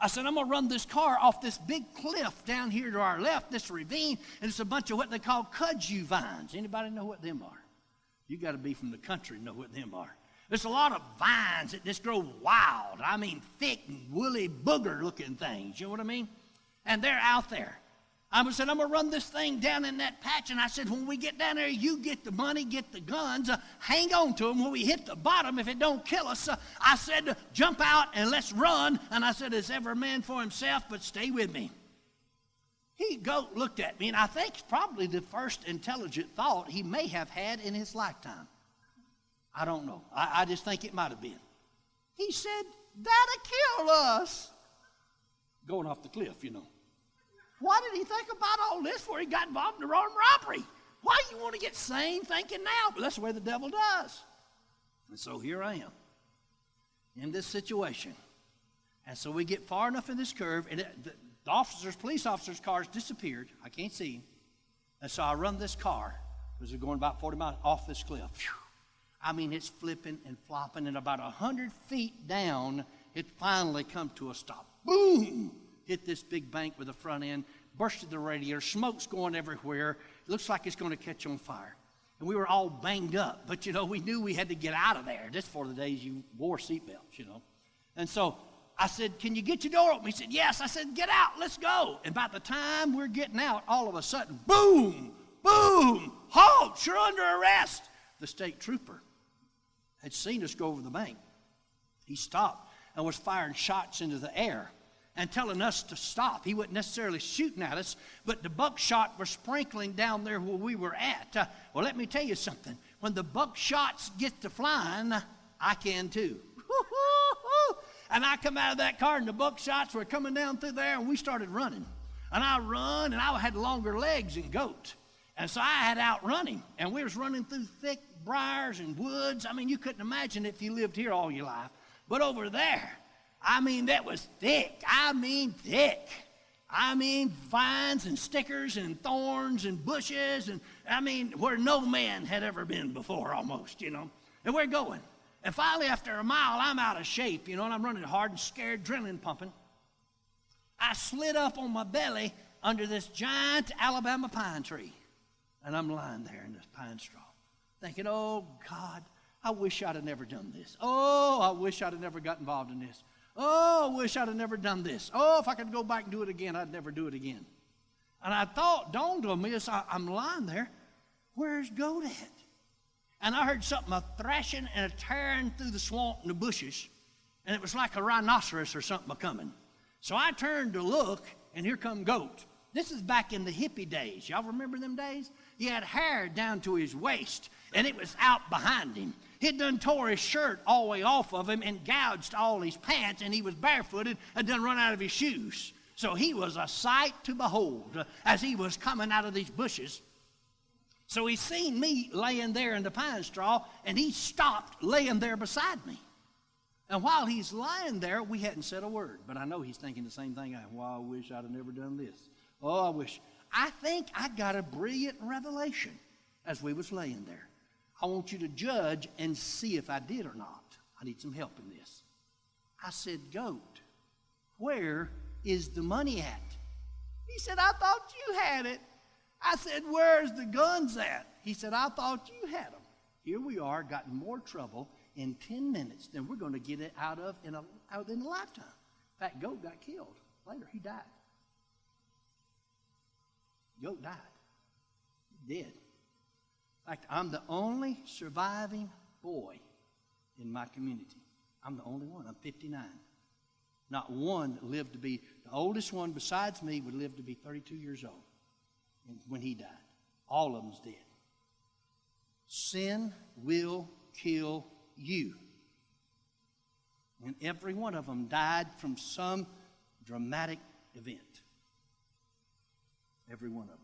[SPEAKER 1] I said, I'm going to run this car off this big cliff down here to our left, this ravine, and it's a bunch of what they call kudzu vines. Anybody know what them are? You got to be from the country to know what them are. There's a lot of vines that just grow wild. I mean, thick and woolly booger-looking things. You know what I mean? And they're out there. I said, I'm going to run this thing down in that patch. And I said, when we get down there, you get the money, get the guns, hang on to them. When we hit the bottom, if it don't kill us, I said, jump out and let's run. And I said, it's every man for himself, but stay with me. Goat looked at me, and I think it's probably the first intelligent thought he may have had in his lifetime. I don't know. I just think it might have been. He said, that'll kill us. Going off the cliff, you know. Why did he think about all this before he got involved in the armed robbery? Why do you want to get sane thinking now? But that's the way the devil does. And so here I am in this situation. And so we get far enough in this curve, and the police officers' cars disappeared. I can't see them. And so I run this car, because they're going about 40 miles off this cliff. Whew. I mean, it's flipping and flopping, and about 100 feet down, it finally come to a stop. Boom! Hit this big bank with the front end, bursted the radiator, smoke's going everywhere. It looks like it's going to catch on fire. And we were all banged up, but, we knew we had to get out of there. Just for the days you wore seatbelts, And so I said, can you get your door open? He said, yes. I said, get out, let's go. And by the time we're getting out, all of a sudden, boom, boom, halt, you're under arrest. The state trooper had seen us go over the bank. He stopped and was firing shots into the air and telling us to stop. He wasn't necessarily shooting at us, but the buckshot were sprinkling down there where we were at. Well, let me tell you something. When the buckshots get to flying, I can too. And I come out of that car, and the buckshots were coming down through there, and we started running. And I run, and I had longer legs than Goat. And so I had outrun him, and we was running through thick briars and woods. I mean, you couldn't imagine if you lived here all your life. But over there, that was thick. Thick. Vines and stickers and thorns and bushes and, where no man had ever been before almost, And we're going. And finally, after a mile, I'm out of shape, and I'm running hard and scared, adrenaline pumping. I slid up on my belly under this giant Alabama pine tree. And I'm lying there in this pine straw, thinking, oh, God, I wish I'd have never done this. Oh, I wish I'd have never got involved in this. Oh, I wish I'd have never done this. Oh, if I could go back and do it again, I'd never do it again. And I thought, dawned on me as I'm lying there, where's Goat at? And I heard something, a thrashing and a tearing through the swamp and the bushes, and it was like a rhinoceros or something coming. So I turned to look, and here come Goat. This is back in the hippie days. Y'all remember them days? He had hair down to his waist, and it was out behind him. He'd done tore his shirt all the way off of him and gouged all his pants, and he was barefooted and done run out of his shoes. So he was a sight to behold as he was coming out of these bushes. So he seen me laying there in the pine straw, and he stopped laying there beside me. And while he's lying there, we hadn't said a word, but I know he's thinking the same thing. Well, I wish I'd have never done this. Oh, I wish. I think I got a brilliant revelation as we was laying there. I want you to judge and see if I did or not. I need some help in this. I said, Goat, where is the money at? He said, I thought you had it. I said, where's the guns at? He said, I thought you had them. Here we are, got in more trouble in 10 minutes than we're going to get it out in a lifetime. In fact, Goat got killed. Later, he died. Goat died. Dead. In fact, I'm the only surviving boy in my community. I'm the only one. I'm 59. Not one lived to be, the oldest one besides me would live to be 32 years old when he died. All of them's dead. Sin will kill you. And every one of them died from some dramatic event. Every one of them.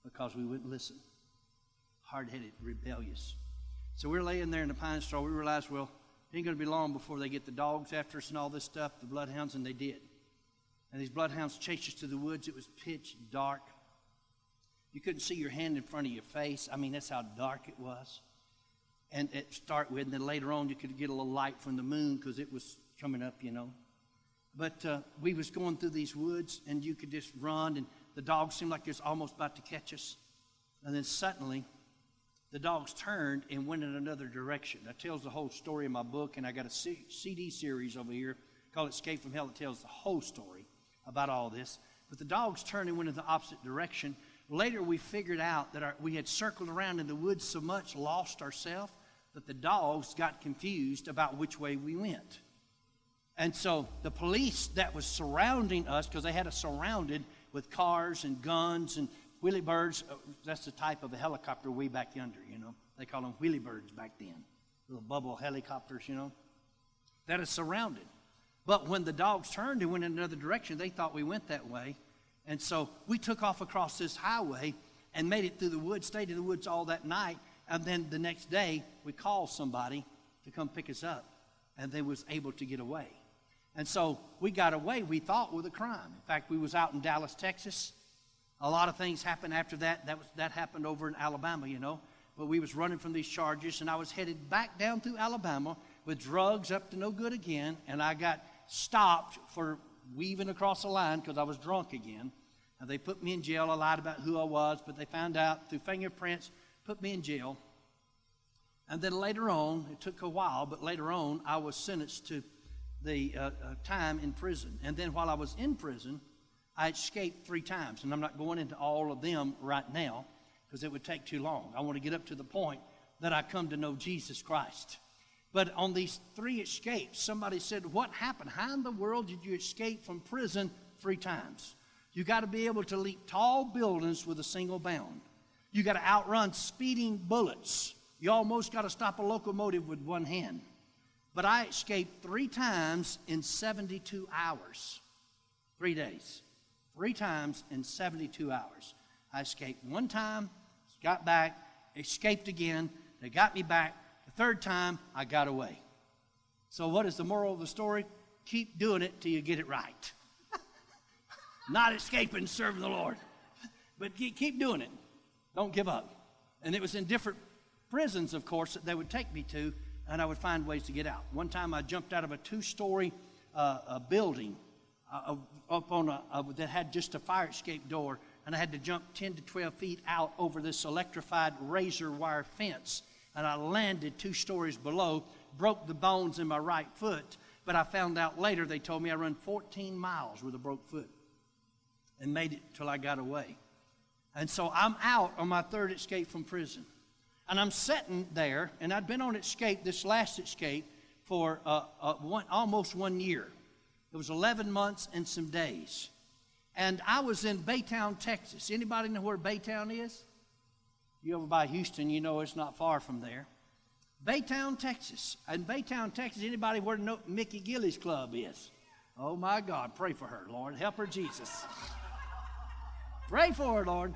[SPEAKER 1] Because we wouldn't listen. Hard-headed, rebellious. So we're laying there in the pine straw. We realized, well, it ain't going to be long before they get the dogs after us and all this stuff, the bloodhounds, and they did. And these bloodhounds chased us to the woods. It was pitch dark. You couldn't see your hand in front of your face. I mean, that's how dark it was. And to start with, and then later on, you could get a little light from the moon because it was coming up, you know. But we was going through these woods, and you could just run, and the dogs seemed like they was almost about to catch us. And then suddenly, the dogs turned and went in another direction. That tells the whole story in my book, and I got a CD series over here called Escape from Hell. It tells the whole story about all this. But the dogs turned and went in the opposite direction. Later, we figured out that we had circled around in the woods so much, lost ourselves, that the dogs got confused about which way we went. And so the police that was surrounding us, because they had us surrounded with cars and guns and wheelie birds, that's the type of a helicopter way back yonder, you know. They call them wheelie birds back then. Little bubble helicopters, you know. That is surrounded. But when the dogs turned and went in another direction, they thought we went that way. And so we took off across this highway and made it through the woods, stayed in the woods all that night. And then the next day, we called somebody to come pick us up. And they was able to get away. And so we got away, we thought, with a crime. In fact, we was out in Dallas, Texas. A lot of things happened after that. That happened over in Alabama, you know. But we was running from these charges, and I was headed back down through Alabama with drugs up to no good again. And I got stopped for weaving across the line because I was drunk again. And they put me in jail. I lied about who I was, but they found out through fingerprints, put me in jail. And then later on, it took a while, but later on, I was sentenced to the time in prison. And then while I was in prison, I escaped 3 times. And I'm not going into all of them right now because it would take too long. I want to get up to the point that I come to know Jesus Christ. But on these 3 escapes, somebody said, what happened? How in the world did you escape from prison 3 times? You got to be able to leap tall buildings with a single bound. You got to outrun speeding bullets. You almost got to stop a locomotive with one hand. But I escaped 3 times in 72 hours. 3 days. 3 times in 72 hours. I escaped 1 time, got back, escaped again. They got me back. The 3rd time, I got away. So what is the moral of the story? Keep doing it till you get it right. Not escaping, serving the Lord. But keep doing it. Don't give up. And it was in different prisons, of course, that they would take me to, and I would find ways to get out. One time I jumped out of a 2-story building up on that had just a fire escape door, and I had to jump 10 to 12 feet out over this electrified razor wire fence. And I landed 2 stories below, broke the bones in my right foot, but I found out later, they told me I run 14 miles with a broke foot and made it till I got away. And so I'm out on my 3rd escape from prison. And I'm sitting there, and I'd been on escape, this last escape, for almost 1 year. It was 11 months and some days. And I was in Baytown, Texas. Anybody know where Baytown is? You over by Houston, you know it's not far from there. Baytown, Texas. In Baytown, Texas, anybody where Mickey Gillies Club is? Oh, my God. Pray for her, Lord. Help her, Jesus. Pray for her, Lord.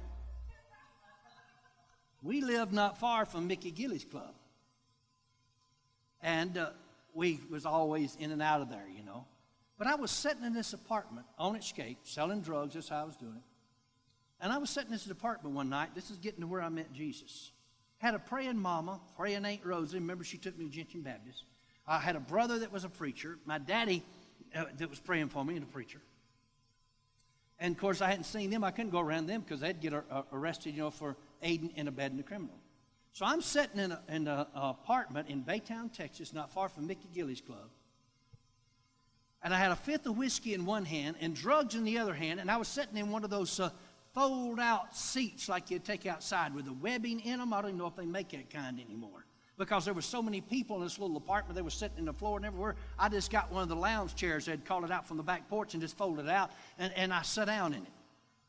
[SPEAKER 1] We live not far from Mickey Gillies Club. And we was always in and out of there, you know. But I was sitting in this apartment on escape, selling drugs. That's how I was doing it. And I was sitting in this apartment one night. This is getting to where I met Jesus. Had a praying mama, praying Aunt Rosie. Remember, she took me to Gentian Baptist. I had a brother that was a preacher. My daddy that was praying for me and a preacher. And, of course, I hadn't seen them. I couldn't go around them because they'd get arrested, you know, for aiding and abetting a criminal. So I'm sitting in an apartment in Baytown, Texas, not far from Mickey Gillies Club. And I had a 5th of whiskey in one hand and drugs in the other hand. And I was sitting in one of those fold-out seats like you take outside with the webbing in them. I don't even know if they make that kind anymore. because there were so many people in this little apartment. They were sitting in the floor and everywhere. I just got one of the lounge chairs. They'd called it out from the back porch and just folded it out, and I sat down in it.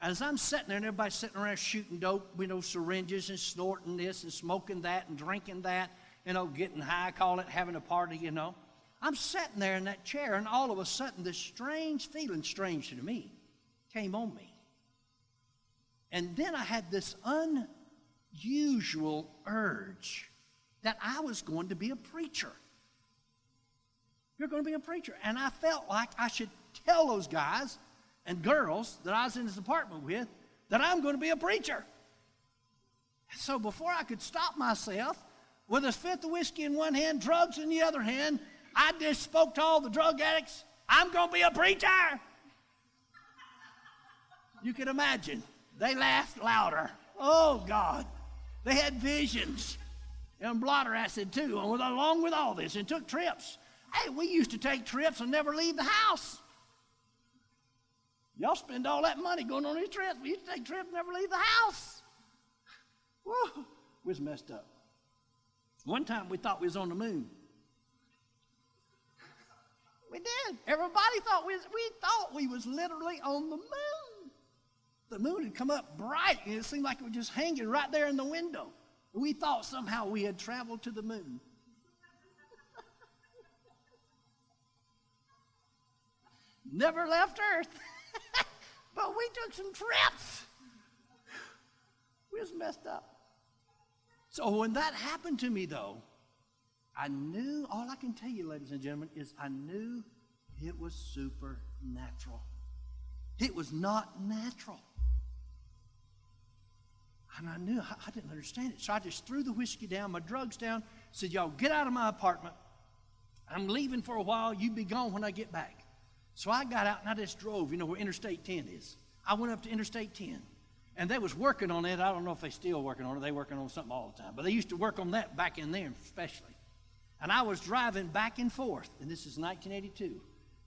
[SPEAKER 1] As I'm sitting there and everybody's sitting around shooting dope, syringes and snorting this and smoking that and drinking that, getting high, call it, having a party, I'm sitting there in that chair, and all of a sudden this strange feeling, strange to me, came on me. And then I had this unusual urge that I was going to be a preacher. You're going to be a preacher. And I felt like I should tell those guys and girls that I was in this apartment with that I'm going to be a preacher. So before I could stop myself, with a fifth of whiskey in one hand, drugs in the other hand, I just spoke to all the drug addicts, I'm going to be a preacher. You can imagine. They laughed louder. Oh, God. They had visions. And blotter acid, too, along with all this, and took trips. Hey, we used to take trips and never leave the house. Y'all spend all that money going on these trips. We used to take trips and never leave the house. Woo, we was messed up. One time we thought we was on the moon. We did. Everybody thought we was literally on the moon. The moon had come up bright, and it seemed like it was just hanging right there in the window. We thought somehow we had traveled to the moon. Never left Earth. But we took some trips. We was messed up. So when that happened to me, though, I knew, all I can tell you, ladies and gentlemen, is I knew it was supernatural. It was not natural. And I knew, I didn't understand it. So I just threw the whiskey down, my drugs down, said, y'all get out of my apartment. I'm leaving for a while. You be gone when I get back. So I got out and I just drove, where Interstate 10 is. I went up to Interstate 10. And they was working on it. I don't know if they still working on it. They working on something all the time. But they used to work on that back in there especially. And I was driving back and forth. And this is 1982.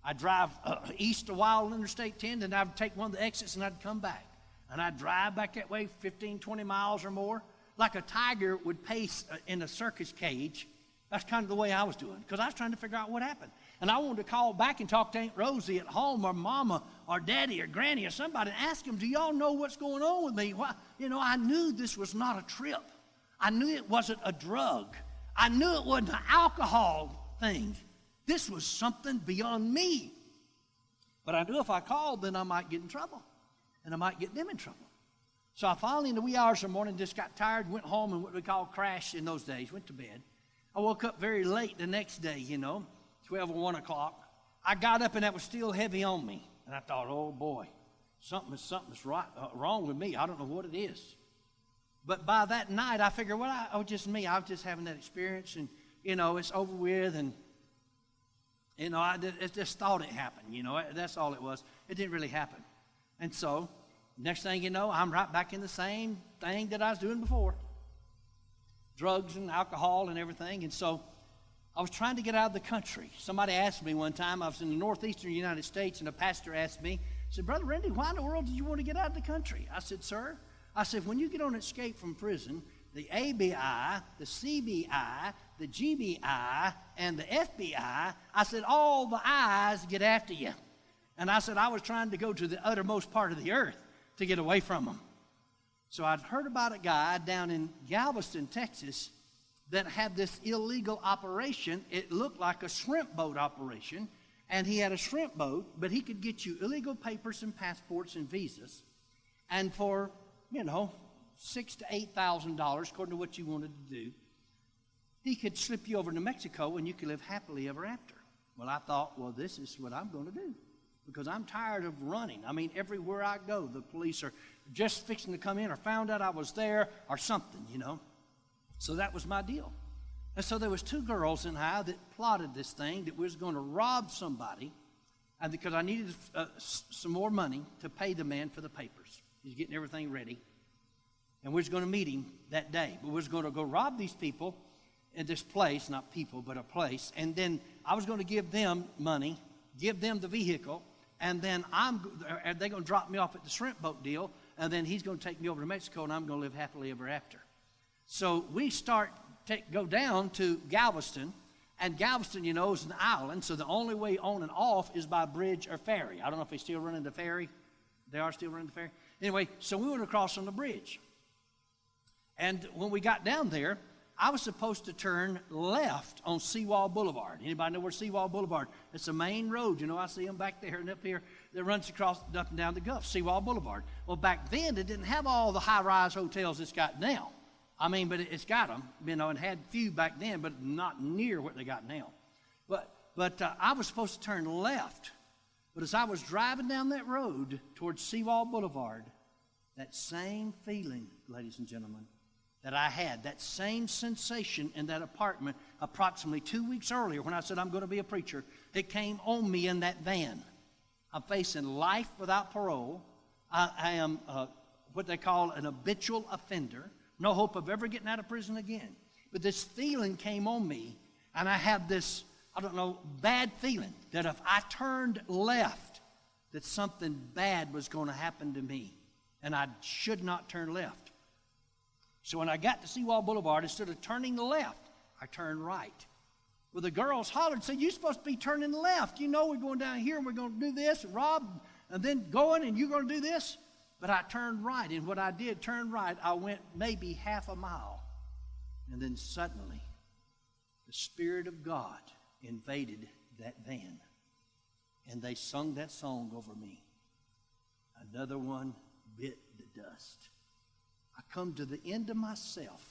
[SPEAKER 1] I'd drive east a while on Interstate 10. Then I'd take one of the exits and I'd come back. And I'd drive back that way 15, 20 miles or more. Like a tiger would pace in a circus cage. That's kind of the way I was doing. Because I was trying to figure out what happened. And I wanted to call back and talk to Aunt Rosie at home, or Mama, or Daddy, or Granny, or somebody, and ask them, do y'all know what's going on with me? Why? I knew this was not a trip. I knew it wasn't a drug. I knew it wasn't an alcohol thing. This was something beyond me. But I knew if I called, then I might get in trouble. And I might get them in trouble. So I finally, in the wee hours of the morning, just got tired, went home, and what we call crashed in those days, went to bed. I woke up very late the next day, 12 or 1 o'clock. I got up, and that was still heavy on me. And I thought, oh, boy, something's wrong with me. I don't know what it is. But by that night, I figured, just me. I was just having that experience, and, it's over with. And, I just thought it happened. That's all it was. It didn't really happen. And so, next thing you know, I'm right back in the same thing that I was doing before. Drugs and alcohol and everything. And so, I was trying to get out of the country. Somebody asked me one time, I was in the northeastern United States, and a pastor asked me, said, Brother Randy, why in the world did you want to get out of the country? I said, sir, when you get on escape from prison, the ABI, the CBI, the GBI, and the FBI, I said, all the I's get after you. And I said, I was trying to go to the uttermost part of the earth to get away from them. So I'd heard about a guy down in Galveston, Texas, that had this illegal operation. It looked like a shrimp boat operation, and he had a shrimp boat, but he could get you illegal papers and passports and visas, and for, $6,000 to $8,000, according to what you wanted to do, he could slip you over to Mexico, and you could live happily ever after. Well, I thought, this is what I'm going to do, because I'm tired of running. Everywhere I go, the police are just fixing to come in, or found out I was there, or something, So that was my deal. And so there was 2 girls and I that plotted this thing, that we was going to rob somebody, and because I needed some more money to pay the man for the papers. He's getting everything ready. And we was going to meet him that day. But we was going to go rob these people in this place, not people, but a place. And then I was going to give them money, give them the vehicle, and then they're going to drop me off at the shrimp boat deal, and then he's going to take me over to Mexico, and I'm going to live happily ever after. So we start go down to Galveston. And Galveston, you know, is an island, so the only way on and off is by bridge or ferry. I don't know if they're still running the ferry. They are still running the ferry. Anyway, so we went across on the bridge. And when we got down there, I was supposed to turn left on Seawall Boulevard. Anybody know where Seawall Boulevard? It's a main road. You know, I see them back there and up here that runs across up and down the Gulf, Seawall Boulevard. Well, back then, it didn't have all the high-rise hotels it's got now. I mean, but it's got them, you know, and had few back then, but not near what they got now. But I was supposed to turn left. But as I was driving down that road towards Seawall Boulevard, that same feeling, ladies and gentlemen, that I had, that same sensation in that apartment approximately 2 weeks earlier when I said I'm going to be a preacher, it came on me in that van. I'm facing life without parole. I am what they call an habitual offender. No hope of ever getting out of prison again. But this feeling came on me, and I had this, I don't know, bad feeling that if I turned left, that something bad was going to happen to me, and I should not turn left. So when I got to Seawall Boulevard, instead of turning left, I turned right. Well, the girls hollered and said, "You're supposed to be turning left. You know we're going down here, and we're going to do this, and Rob, and then going, and you're going to do this." But I turned right, and what I did, turn right, I went maybe half a mile. And then suddenly, the Spirit of God invaded that van. And they sung that song over me. Another one bit the dust. I come to the end of myself,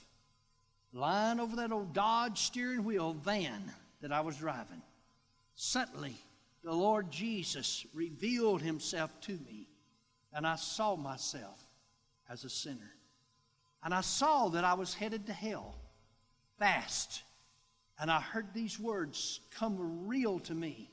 [SPEAKER 1] lying over that old Dodge steering wheel van that I was driving. Suddenly, the Lord Jesus revealed himself to me. And I saw myself as a sinner. And I saw that I was headed to hell fast. And I heard these words come real to me.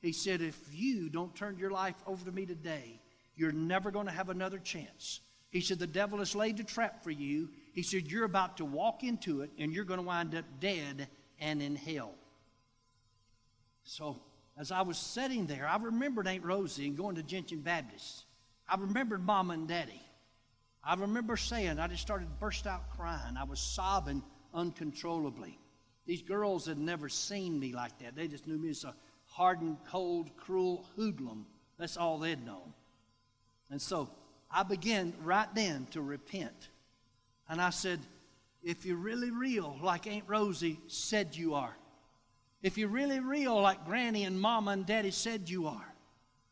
[SPEAKER 1] He said, "If you don't turn your life over to me today, you're never going to have another chance." He said, "The devil has laid a trap for you." He said, "You're about to walk into it, and you're going to wind up dead and in hell." So as I was sitting there, I remembered Aunt Rosie and going to Gentian Baptist. I remembered Mama and Daddy. I remember saying, I just started to burst out crying. I was sobbing uncontrollably. These girls had never seen me like that. They just knew me as a hardened, cold, cruel hoodlum. That's all they'd known. And so I began right then to repent. And I said, if you're really real like Aunt Rosie said you are, if you're really real like Granny and Mama and Daddy said you are,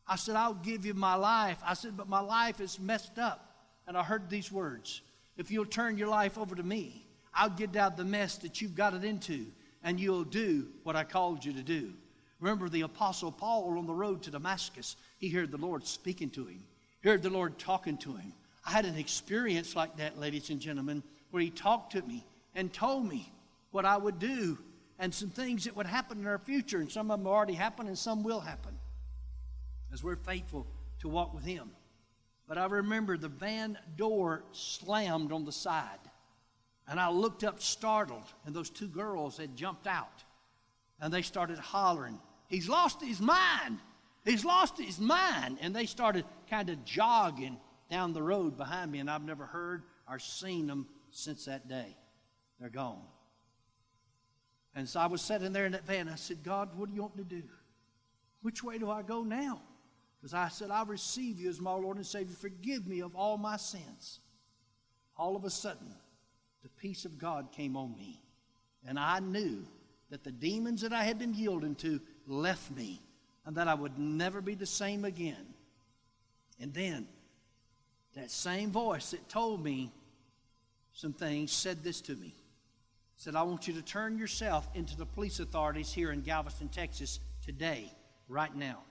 [SPEAKER 1] I said, I'll give you my life. I said, but my life is messed up. And I heard these words. If you'll turn your life over to me, I'll get out the mess that you've got it into, and you'll do what I called you to do. Remember the Apostle Paul on the road to Damascus. He heard the Lord speaking to him. He heard the Lord talking to him. I had an experience like that, ladies and gentlemen, where he talked to me and told me what I would do and some things that would happen in our future. And some of them already happened and some will happen as we're faithful to walk with him. But I remember the van door slammed on the side. And I looked up startled, and those two girls had jumped out. And they started hollering, "He's lost his mind! He's lost his mind!" And they started kind of jogging down the road behind me, and I've never heard or seen them since that day. They're gone. And so I was sitting there in that van. I said, "God, what do you want me to do? Which way do I go now?" Because I said, "I receive you as my Lord and Savior. Forgive me of all my sins." All of a sudden, the peace of God came on me. And I knew that the demons that I had been yielding to left me, and that I would never be the same again. And then, that same voice that told me some things said this to me. It said, "I want you to turn yourself into the police authorities here in Galveston, Texas today, right now."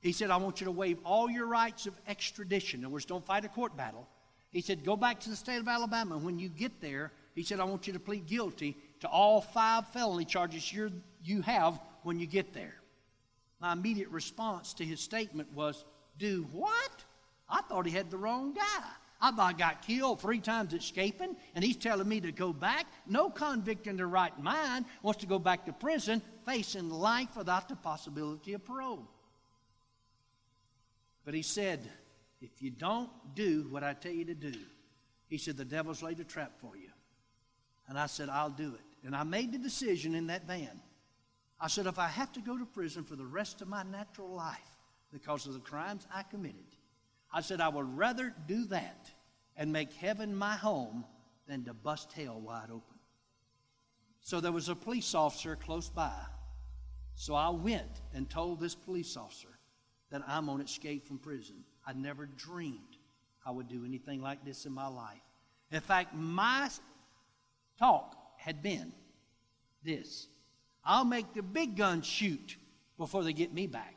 [SPEAKER 1] He said, "I want you to waive all your rights of extradition. In other words, don't fight a court battle." He said, "Go back to the state of Alabama. When you get there," he said, "I want you to plead guilty to all 5 felony charges you have when you get there." My immediate response to his statement was, "Do what? I thought he had the wrong guy. I thought I got killed 3 times escaping, and he's telling me to go back? No convict in their right mind wants to go back to prison facing life without the possibility of parole." But he said, "If you don't do what I tell you to do," he said, "the devil's laid a trap for you." And I said, I'll do it. And I made the decision in that van. I said, if I have to go to prison for the rest of my natural life because of the crimes I committed, I said, I would rather do that and make heaven my home than to bust hell wide open. So there was a police officer close by. So I went and told this police officer that I'm on escape from prison. I never dreamed I would do anything like this in my life. In fact, my talk had been this: I'll make the big guns shoot before they get me back.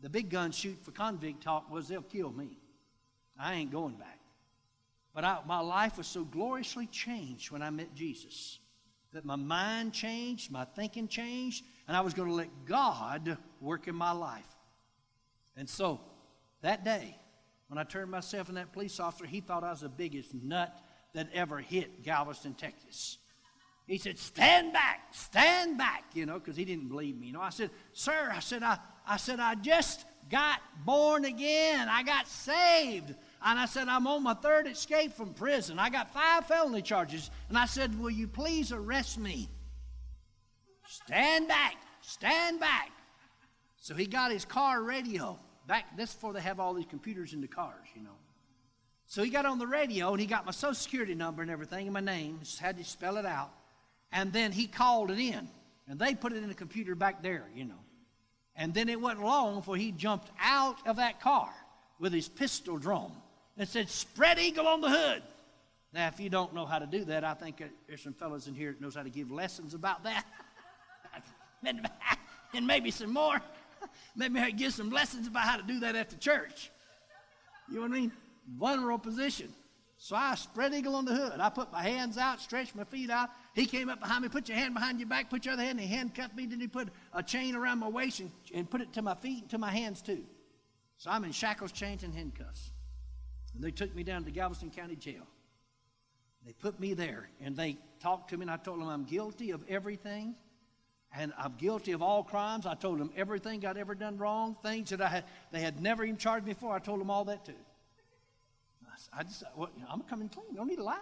[SPEAKER 1] The big guns shoot for convict talk was they'll kill me. I ain't going back. But my life was so gloriously changed when I met Jesus that my mind changed, my thinking changed, and I was going to let God work in my life. And so that day, when I turned myself in that police officer, he thought I was the biggest nut that ever hit Galveston, Texas. He said, stand back, because he didn't believe me. I said, sir, I just got born again. I got saved. And I said, I'm on my third escape from prison. I got 5 felony charges. And I said, will you please arrest me? Stand back. So he got his car radio. This before they have all these computers in the cars, So he got on the radio, and he got my Social Security number and everything, and my name. Just had to spell it out. And then he called it in. And they put it in the computer back there, And then it wasn't long before he jumped out of that car with his pistol drawn and said, spread eagle on the hood. Now, if you don't know how to do that, I think there's some fellows in here that knows how to give lessons about that. And maybe some more. Maybe I give some lessons about how to do that after church. You know what I mean? Vulnerable position. So I spread eagle on the hood. I put my hands out, stretched my feet out. He came up behind me, put your hand behind your back, put your other hand, and he handcuffed me. Then he put a chain around my waist and put it to my feet and to my hands too. So I'm in shackles, chains, and handcuffs. And they took me down to Galveston County Jail. They put me there, and they talked to me, and I told them I'm guilty of everything, and I'm guilty of all crimes. I told them everything I'd ever done wrong, things that they had never even charged me for. I told them all that too. I'm coming clean. You don't need to lie.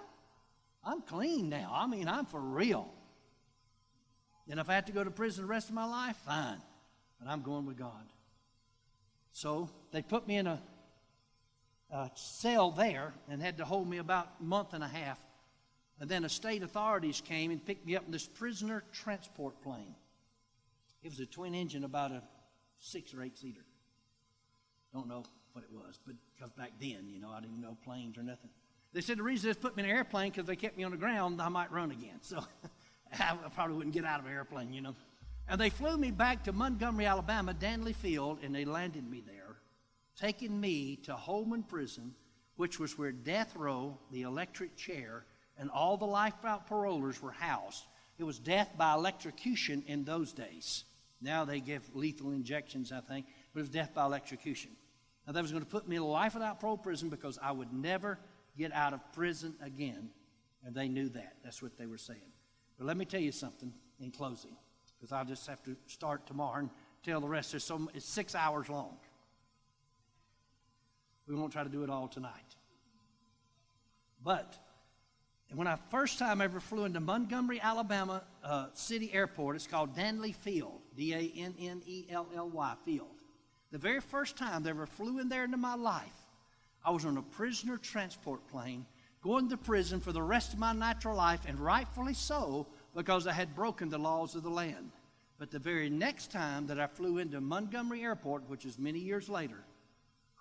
[SPEAKER 1] I'm clean now. I'm for real. And if I have to go to prison the rest of my life, fine. But I'm going with God. So they put me in a cell there and had to hold me about a month and a half. And then the state authorities came and picked me up in this prisoner transport plane. It was a twin engine, about a 6 or 8 seater. Don't know what it was, but because back then, I didn't know planes or nothing. They said the reason they put me in an airplane because they kept me on the ground, I might run again. So I probably wouldn't get out of an airplane, And they flew me back to Montgomery, Alabama, Danley Field, and they landed me there, taking me to Holman Prison, which was where death row, the electric chair, and all the life-out parolers were housed. It was death by electrocution in those days. Now they give lethal injections, I think, but it was death by electrocution. Now they was going to put me in a life-without parole prison because I would never get out of prison again, and they knew that. That's what they were saying. But let me tell you something in closing, because I'll just have to start tomorrow and tell the rest. It's 6 hours long. We won't try to do it all tonight. But when I first time ever flew into Montgomery, Alabama City Airport, it's called Danley Field, D-A-N-N-E-L-L-Y, Field. The very first time they ever flew in there into my life, I was on a prisoner transport plane going to prison for the rest of my natural life, and rightfully so, because I had broken the laws of the land. But the very next time that I flew into Montgomery Airport, which is many years later,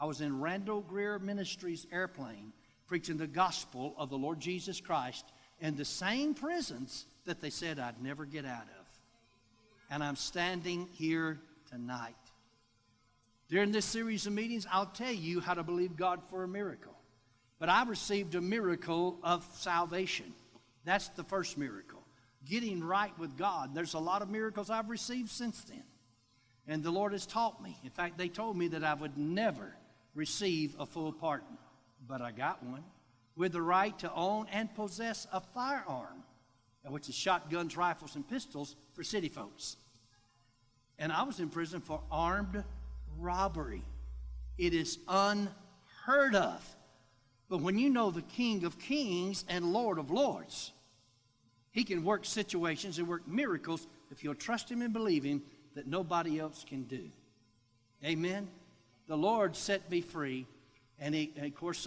[SPEAKER 1] I was in Randall Grier Ministries airplane preaching the gospel of the Lord Jesus Christ in the same prisons that they said I'd never get out of. And I'm standing here tonight. During this series of meetings, I'll tell you how to believe God for a miracle. But I received a miracle of salvation. That's the first miracle. Getting right with God. There's a lot of miracles I've received since then. And the Lord has taught me. In fact, they told me that I would never receive a full pardon. But I got one. With the right to own and possess a firearm, which is shotguns, rifles, and pistols for city folks. And I was in prison for armed robbery. It is unheard of. But when you know the King of Kings and Lord of Lords, He can work situations and work miracles if you'll trust Him and believe Him that nobody else can do. Amen? The Lord set me free, and of course,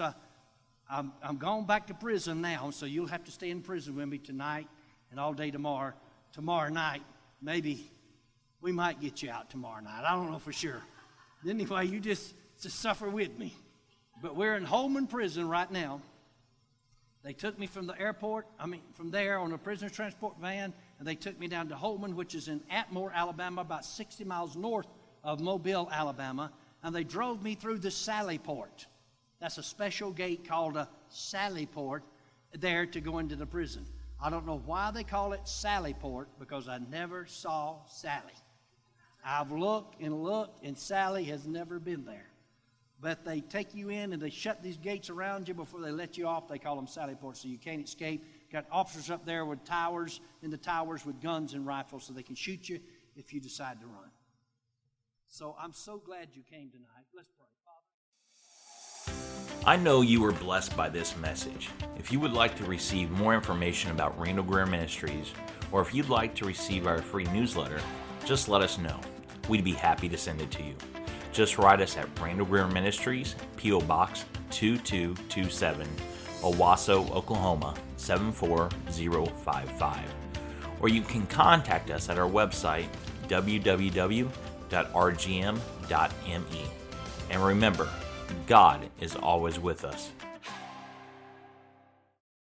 [SPEAKER 1] I'm going back to prison now, so you'll have to stay in prison with me tonight and all day tomorrow. Tomorrow night, maybe we might get you out tomorrow night. I don't know for sure. Anyway, you just suffer with me. But we're in Holman Prison right now. They took me from the airport, from there on a prisoner transport van, and they took me down to Holman, which is in Atmore, Alabama, about 60 miles north of Mobile, Alabama, and they drove me through the Sally Port. That's a special gate called a Sally Port there to go into the prison. I don't know why they call it Sally Port, because I never saw Sally. I've looked, and Sally has never been there. But they take you in and they shut these gates around you before they let you off. They call them Sally Ports, so you can't escape. Got officers up there with towers, in the towers with guns and rifles, so they can shoot you if you decide to run. So I'm so glad you came tonight. Let's pray. Father,
[SPEAKER 2] I know you were blessed by this message. If you would like to receive more information about Randall Grier Ministries, or if you'd like to receive our free newsletter, just let us know. We'd be happy to send it to you. Just write us at Randall Grier Ministries, P.O. Box 2227, Owasso, Oklahoma 74055. Or you can contact us at our website, www.rgm.me. And remember, God is always with us.